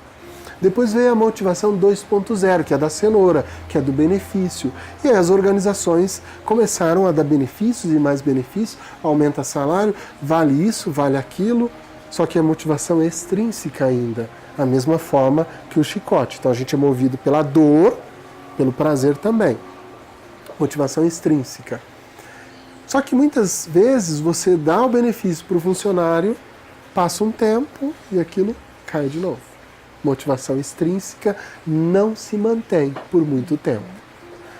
Depois veio a motivação 2.0, que é da cenoura, que é do benefício. E aí as organizações começaram a dar benefícios e mais benefícios, aumenta salário, vale isso, vale aquilo, só que a motivação é extrínseca ainda, a mesma forma que o chicote. Então a gente é movido pela dor, pelo prazer também. Motivação extrínseca. Só que muitas vezes você dá o benefício para o funcionário, passa um tempo e aquilo cai de novo. Motivação extrínseca não se mantém por muito tempo.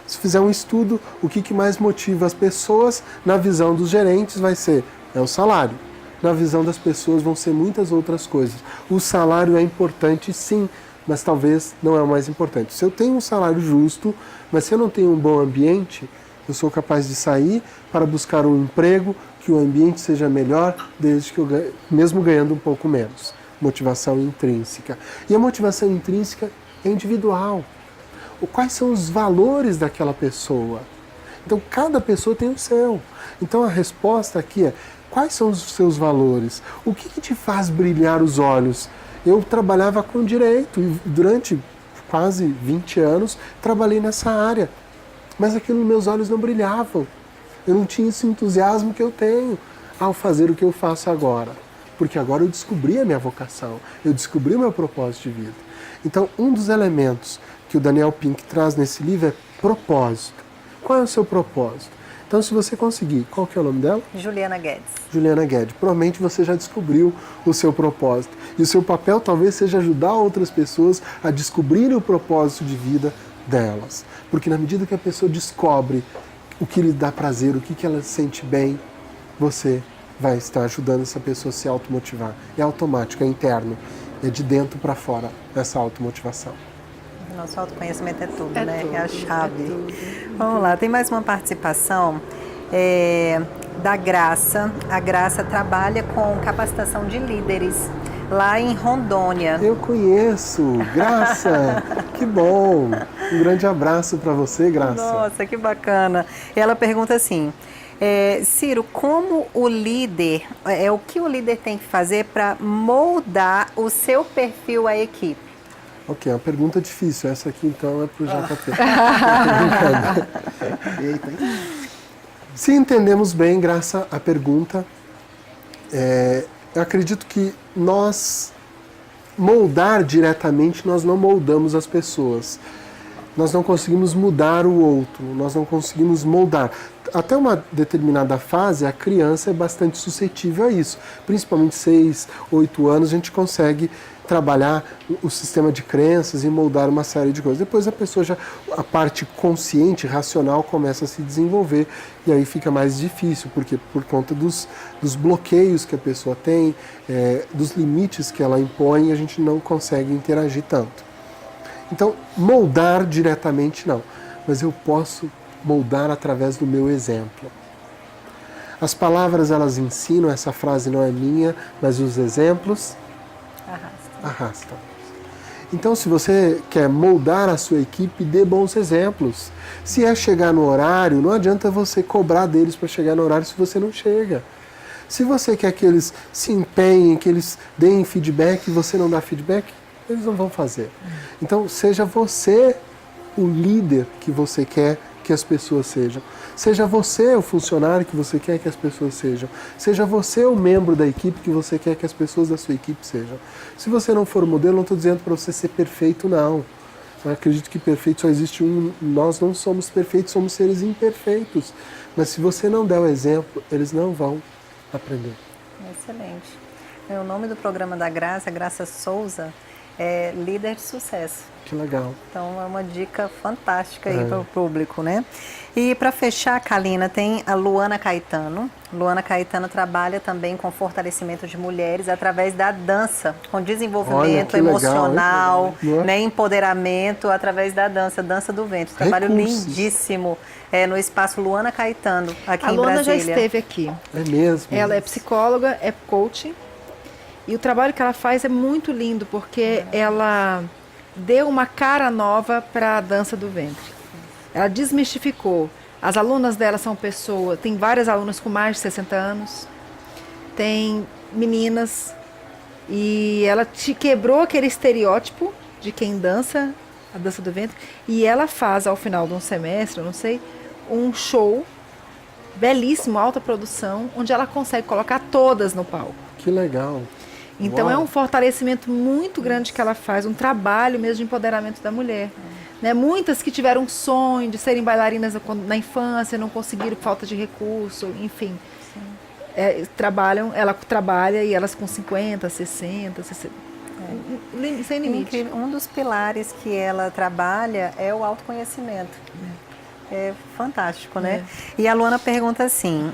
Se fizer um estudo, o que mais motiva as pessoas, na visão dos gerentes vai ser o salário. Na visão das pessoas vão ser muitas outras coisas. O salário é importante sim, mas talvez não é o mais importante. Se eu tenho um salário justo, mas se eu não tenho um bom ambiente, eu sou capaz de sair para buscar um emprego, que o ambiente seja melhor, desde que eu ganhe, mesmo ganhando um pouco menos. Motivação intrínseca. E a motivação intrínseca é individual. Quais são os valores daquela pessoa? Então, cada pessoa tem o seu. Então, a resposta aqui é: quais são os seus valores? O que te faz brilhar os olhos? Eu trabalhava com direito e durante quase 20 anos trabalhei nessa área. Mas aquilo nos meus olhos não brilhavam. Eu não tinha esse entusiasmo que eu tenho ao fazer o que eu faço agora. Porque agora eu descobri a minha vocação, eu descobri o meu propósito de vida. Então, um dos elementos que o Daniel Pink traz nesse livro é propósito. Qual é o seu propósito? Então, se você conseguir, qual que é o nome dela? Juliana Guedes. Juliana Guedes. Provavelmente você já descobriu o seu propósito. E o seu papel talvez seja ajudar outras pessoas a descobrirem o propósito de vida delas. Porque na medida que a pessoa descobre o que lhe dá prazer, o que ela sente bem, você vai estar ajudando essa pessoa a se automotivar. É automático, é interno, é de dentro para fora, essa automotivação. Nosso autoconhecimento é tudo, É né? tudo, É a chave. é tudo. Vamos lá, tem mais uma participação da Graça. A Graça trabalha com capacitação de líderes lá em Rondônia. Eu conheço, Graça, que bom. Um grande abraço para você, Graça. Nossa, que bacana. Ela pergunta assim: Ciro, como o líder, o que o líder tem que fazer para moldar o seu perfil à equipe? Ok, é uma pergunta difícil. Essa aqui então é pro JP. Eita, hein? Se entendemos bem, Graça, a pergunta, eu acredito que nós moldar diretamente, nós não moldamos as pessoas. Nós não conseguimos mudar o outro, nós não conseguimos moldar. Até uma determinada fase, a criança é bastante suscetível a isso. Principalmente 6, 8 anos, a gente consegue trabalhar o sistema de crenças e moldar uma série de coisas. Depois a pessoa a parte consciente, racional, começa a se desenvolver e aí fica mais difícil, porque por conta dos bloqueios que a pessoa tem, dos limites que ela impõe, a gente não consegue interagir tanto. Então, moldar diretamente não, mas eu posso moldar através do meu exemplo. As palavras elas ensinam, essa frase não é minha, mas os exemplos arrastam. Então, se você quer moldar a sua equipe, dê bons exemplos. Se é chegar no horário, não adianta você cobrar deles para chegar no horário se você não chega. Se você quer que eles se empenhem, que eles deem feedback e você não dá feedback, eles não vão fazer. Então, seja você o líder que você quer que as pessoas sejam. Seja você o funcionário que você quer que as pessoas sejam. Seja você o membro da equipe que você quer que as pessoas da sua equipe sejam. Se você não for o modelo, não estou dizendo para você ser perfeito, não. Eu acredito que perfeito só existe um. Nós não somos perfeitos, somos seres imperfeitos. Mas se você não der o exemplo, eles não vão aprender. Excelente. O nome do programa da Graça, Graça Souza. é líder de sucesso. Que legal. Então é uma dica fantástica aí para o público, né? E para fechar, Kalina, tem a Luana Caetano. Luana Caetano trabalha também com fortalecimento de mulheres através da dança, com desenvolvimento emocional, legal, né, empoderamento através da dança, dança do ventre. Trabalho lindíssimo no espaço Luana Caetano, aqui em Brasília. A Luana já esteve aqui. É mesmo? Ela é psicóloga, é coach, e o trabalho que ela faz é muito lindo, porque ela deu uma cara nova para a dança do ventre. Ela desmistificou. As alunas dela são pessoas, tem várias alunas com mais de 60 anos, tem meninas, e ela quebrou aquele estereótipo de quem dança a dança do ventre, e ela faz ao final de um semestre, eu não sei, um show belíssimo, alta produção, onde ela consegue colocar todas no palco. Que legal. Então é um fortalecimento muito grande que ela faz, um trabalho mesmo de empoderamento da mulher. Né? Muitas que tiveram um sonho de serem bailarinas na infância, não conseguiram por falta de recurso, enfim. Ela trabalha e elas com 50, 60, sem limite. Incrível. Um dos pilares que ela trabalha é o autoconhecimento. É fantástico, né? E a Luana pergunta assim,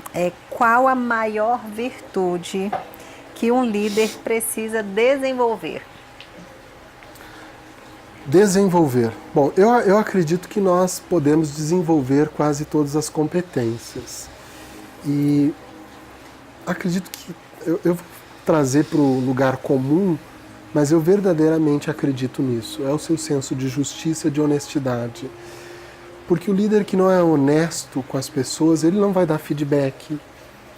qual a maior virtude que um líder precisa desenvolver? Desenvolver. Bom, eu acredito que nós podemos desenvolver quase todas as competências. E acredito que eu vou trazer para o lugar comum, mas eu verdadeiramente acredito nisso. É o seu senso de justiça, de honestidade. Porque o líder que não é honesto com as pessoas, ele não vai dar feedback,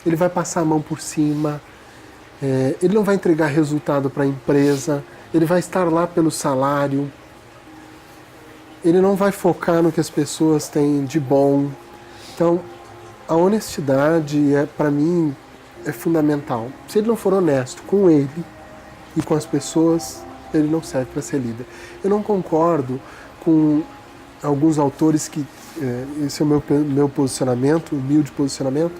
ele vai passar a mão por cima, ele não vai entregar resultado para a empresa, ele vai estar lá pelo salário, ele não vai focar no que as pessoas têm de bom. Então, a honestidade, para mim, é fundamental. Se ele não for honesto com ele e com as pessoas, ele não serve para ser líder. Eu não concordo com alguns autores que, esse é o meu posicionamento, humilde posicionamento,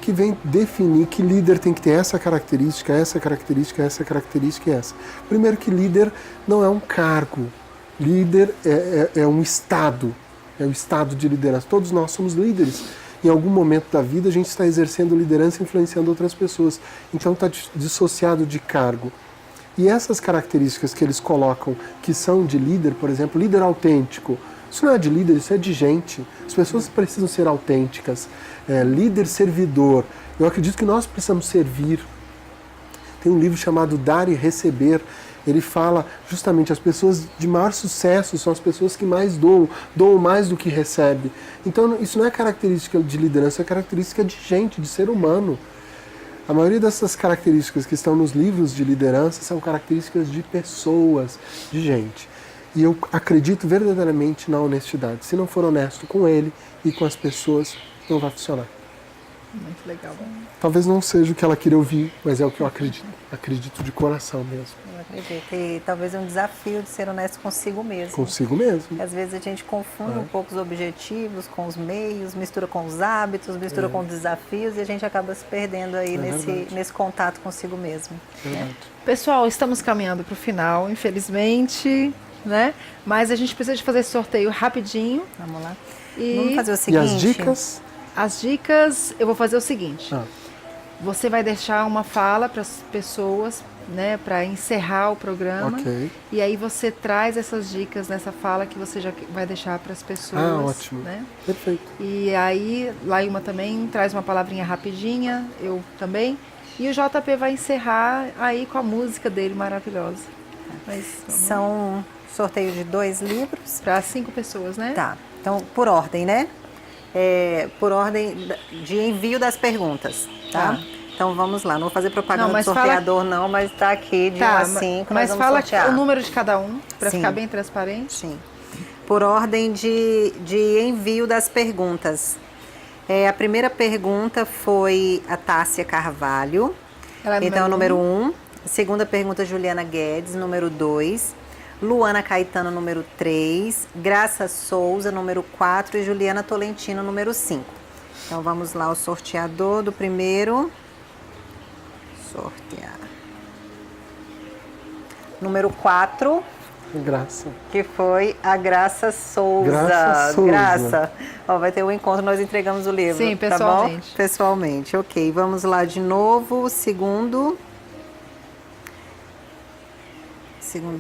que vem definir que líder tem que ter essa característica, essa característica, essa característica e essa. Primeiro que líder não é um cargo. Líder é um estado, é o estado de liderança. Todos nós somos líderes. Em algum momento da vida a gente está exercendo liderança, influenciando outras pessoas. Então está dissociado de cargo. E essas características que eles colocam, que são de líder, por exemplo, líder autêntico, isso não é de líder, isso é de gente. As pessoas precisam ser autênticas. Líder servidor. Eu acredito que nós precisamos servir. Tem um livro chamado Dar e Receber. Ele fala justamente as pessoas de maior sucesso são as pessoas que mais doam mais do que recebem. Então isso não é característica de liderança, é característica de gente, de ser humano. A maioria dessas características que estão nos livros de liderança são características de pessoas, de gente. E eu acredito verdadeiramente na honestidade. Se não for honesto com ele e com as pessoas, não vai funcionar. Muito legal. Talvez não seja o que ela queria ouvir, mas é o que eu acredito. Acredito de coração mesmo. Eu acredito. E talvez um desafio de ser honesto consigo mesmo. Consigo mesmo. Porque às vezes a gente confunde um pouco os objetivos com os meios, mistura com os hábitos, mistura com os desafios e a gente acaba se perdendo aí nesse contato consigo mesmo. Pessoal, estamos caminhando para o final, infelizmente, né? Mas a gente precisa de fazer esse sorteio rapidinho. Vamos lá. Vamos fazer o seguinte. E as dicas? As dicas, eu vou fazer o seguinte. Você vai deixar uma fala para as pessoas, né, para encerrar o programa. Ok. E aí você traz essas dicas nessa fala que você já vai deixar para as pessoas. Ótimo. Né? Perfeito. E aí, Laíma também traz uma palavrinha rapidinha, eu também. E o JP vai encerrar aí com a música dele maravilhosa. Mas, são sorteio de 2 livros. Para 5 pessoas, né? Tá. Então, por ordem, né? Por ordem de envio das perguntas, tá? Então vamos lá, não vou fazer propaganda do sorteador não, mas tá aqui de 1 a 5, mas nós vamos fala sortear. O número de cada um, para ficar bem transparente. Sim. Por ordem de envio das perguntas. A primeira pergunta foi a Tássia Carvalho, então número 1. A segunda pergunta, Juliana Guedes, número 2. Luana Caetano, número 3, Graça Souza, número 4 e Juliana Tolentino, número 5. Então vamos lá, o sorteador do primeiro. Sortear. número 4, Graça. que foi a Graça Souza. Graça Souza. Graça. Ó, vai ter um encontro, nós entregamos o livro. Sim, tá pessoalmente. bom? Pessoalmente, ok. Vamos lá de novo, segundo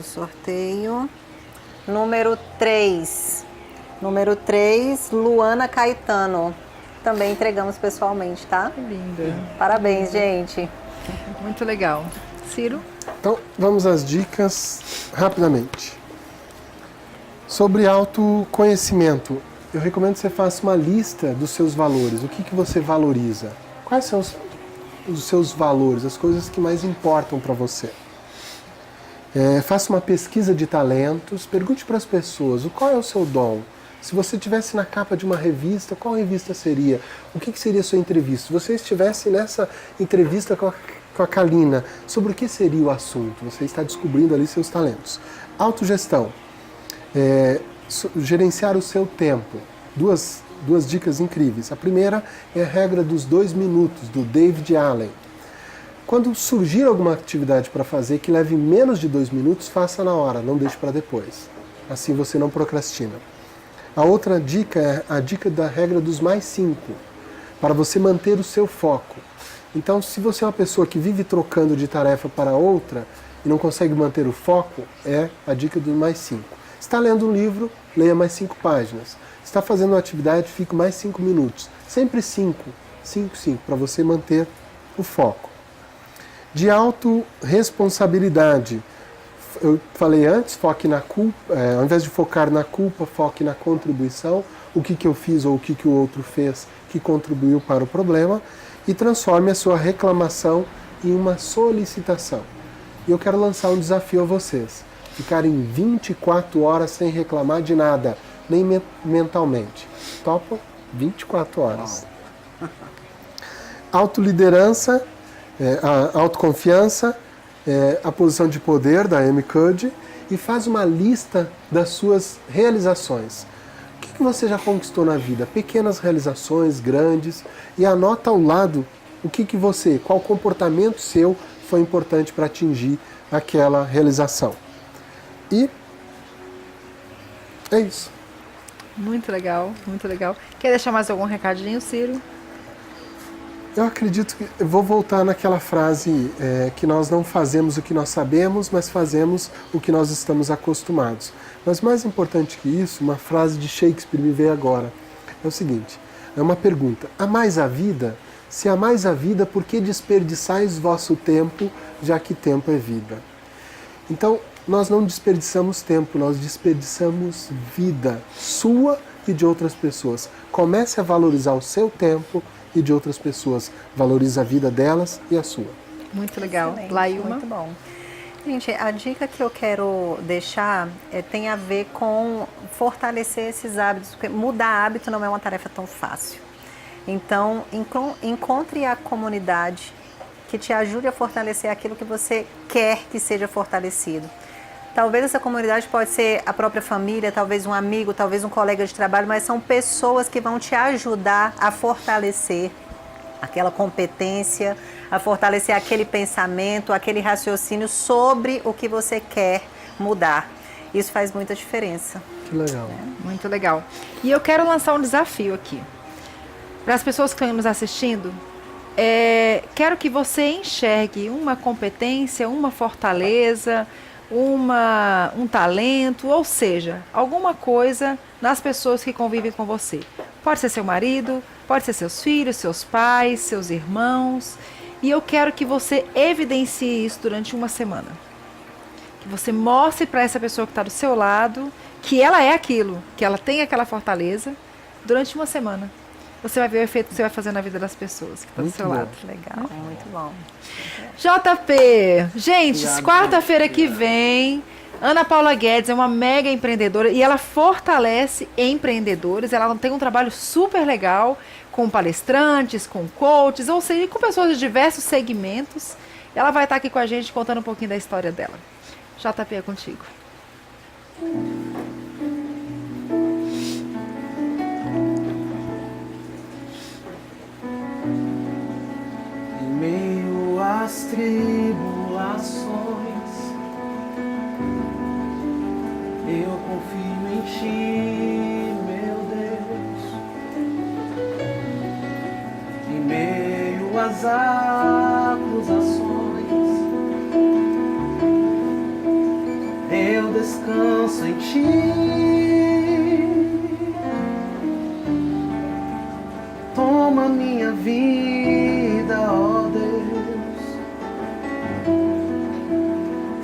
sorteio. Número 3. Número 3, Luana Caetano. Também entregamos pessoalmente, tá? Que linda. Parabéns, gente. Muito legal. Ciro? Então, vamos às dicas rapidamente. Sobre autoconhecimento, eu recomendo que você faça uma lista dos seus valores. O que você valoriza? Quais são os seus valores, as coisas que mais importam para você? Faça uma pesquisa de talentos, pergunte para as pessoas qual é o seu dom. Se você estivesse na capa de uma revista, qual revista seria? O que seria a sua entrevista? Se você estivesse nessa entrevista com a Kalina, sobre o que seria o assunto? Você está descobrindo ali seus talentos. Autogestão. Gerenciar o seu tempo. Duas dicas incríveis. A primeira é a regra dos 2 minutos, do David Allen. Quando surgir alguma atividade para fazer que leve menos de 2 minutos, faça na hora, não deixe para depois. Assim você não procrastina. A outra dica é a dica da regra dos mais 5, para você manter o seu foco. Então, se você é uma pessoa que vive trocando de tarefa para outra e não consegue manter o foco, é a dica dos mais 5. Está lendo um livro, leia mais 5 páginas. Está fazendo uma atividade, fique mais 5 minutos. Sempre 5, para você manter o foco. De autorresponsabilidade. Eu falei antes, foque na culpa, ao invés de focar na culpa, foque na contribuição, o que eu fiz ou o que o outro fez que contribuiu para o problema, e transforme a sua reclamação em uma solicitação. E eu quero lançar um desafio a vocês, ficarem 24 horas sem reclamar de nada, nem mentalmente. Topa? 24 horas. Autoliderança, a autoconfiança, a posição de poder da Amy Cuddy, e faz uma lista das suas realizações. O que você já conquistou na vida? Pequenas realizações, grandes, e anota ao lado qual comportamento seu foi importante para atingir aquela realização. E é isso. Muito legal, muito legal. Quer deixar mais algum recadinho, Ciro? Eu acredito que eu vou voltar naquela frase que nós não fazemos o que nós sabemos, mas fazemos o que nós estamos acostumados. Mas mais importante que isso, uma frase de Shakespeare me veio agora. É o seguinte, é uma pergunta. Amais a vida? Se amais a vida, por que desperdiçais vosso tempo, já que tempo é vida? Então, nós não desperdiçamos tempo, nós desperdiçamos vida sua e de outras pessoas. Comece a valorizar o seu tempo e de outras pessoas. Valorize a vida delas e a sua. Muito legal. Excelente, Laíuma? muito bom. Gente, a dica que eu quero deixar tem a ver com fortalecer esses hábitos, porque mudar hábito não é uma tarefa tão fácil. Então, encontre a comunidade que te ajude a fortalecer aquilo que você quer que seja fortalecido. Talvez essa comunidade pode ser a própria família, talvez um amigo, talvez um colega de trabalho, mas são pessoas que vão te ajudar a fortalecer aquela competência, a fortalecer aquele pensamento, aquele raciocínio sobre o que você quer mudar. Isso faz muita diferença. Que legal. Muito legal. E eu quero lançar um desafio aqui. Para as pessoas que estão nos assistindo, quero que você enxergue uma competência, uma fortaleza, um talento, ou seja, alguma coisa nas pessoas que convivem com você. Pode ser seu marido, pode ser seus filhos, seus pais, seus irmãos. E eu quero que você evidencie isso durante uma semana. Que você mostre para essa pessoa que está do seu lado que ela é aquilo, que ela tem aquela fortaleza durante uma semana. Você vai ver o efeito que você vai fazer na vida das pessoas que estão do seu lado. Legal, muito bom. JP, gente, quarta-feira que vem, Ana Paula Guedes é uma mega empreendedora e ela fortalece empreendedores. Ela tem um trabalho super legal com palestrantes, com coaches, ou seja, com pessoas de diversos segmentos. Ela vai estar aqui com a gente contando um pouquinho da história dela. JP, é contigo. Em meio às tribulações, das acusações, eu descanso em ti. Toma minha vida, ó Deus,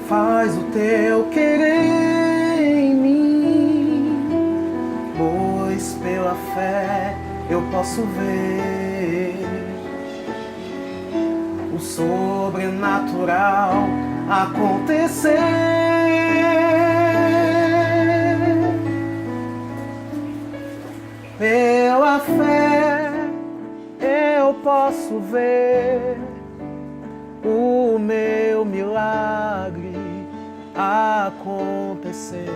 faz o teu querer em mim, pois pela fé eu posso ver o sobrenatural acontecer. Pela fé eu posso ver o meu milagre acontecer.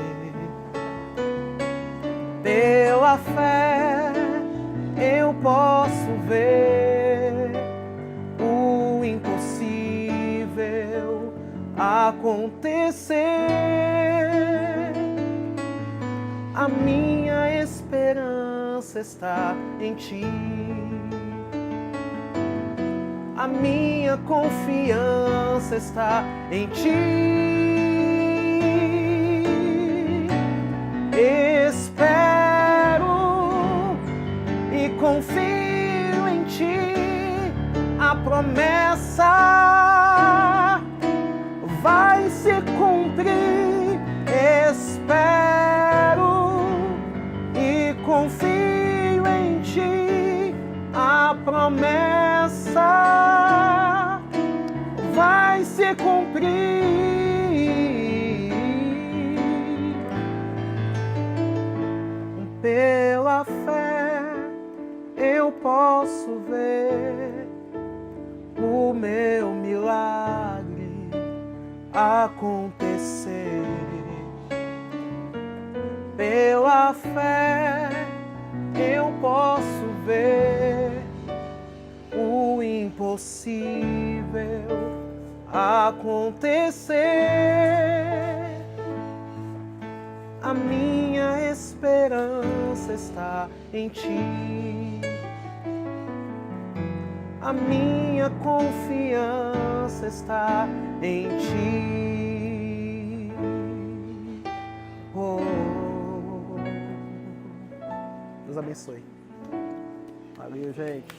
Pela fé eu posso ver o impossível acontecer. A minha esperança está em ti. A minha confiança está em ti. Espero e confio em ti. A promessa vai se cumprir. Espero e confio em ti. A promessa vai se cumprir. Pela fé eu posso ver o meu milagre acontecer. Pela fé eu posso ver o impossível acontecer. A minha esperança está em ti. A minha confiança está em ti. Oh. Deus abençoe. Valeu, gente.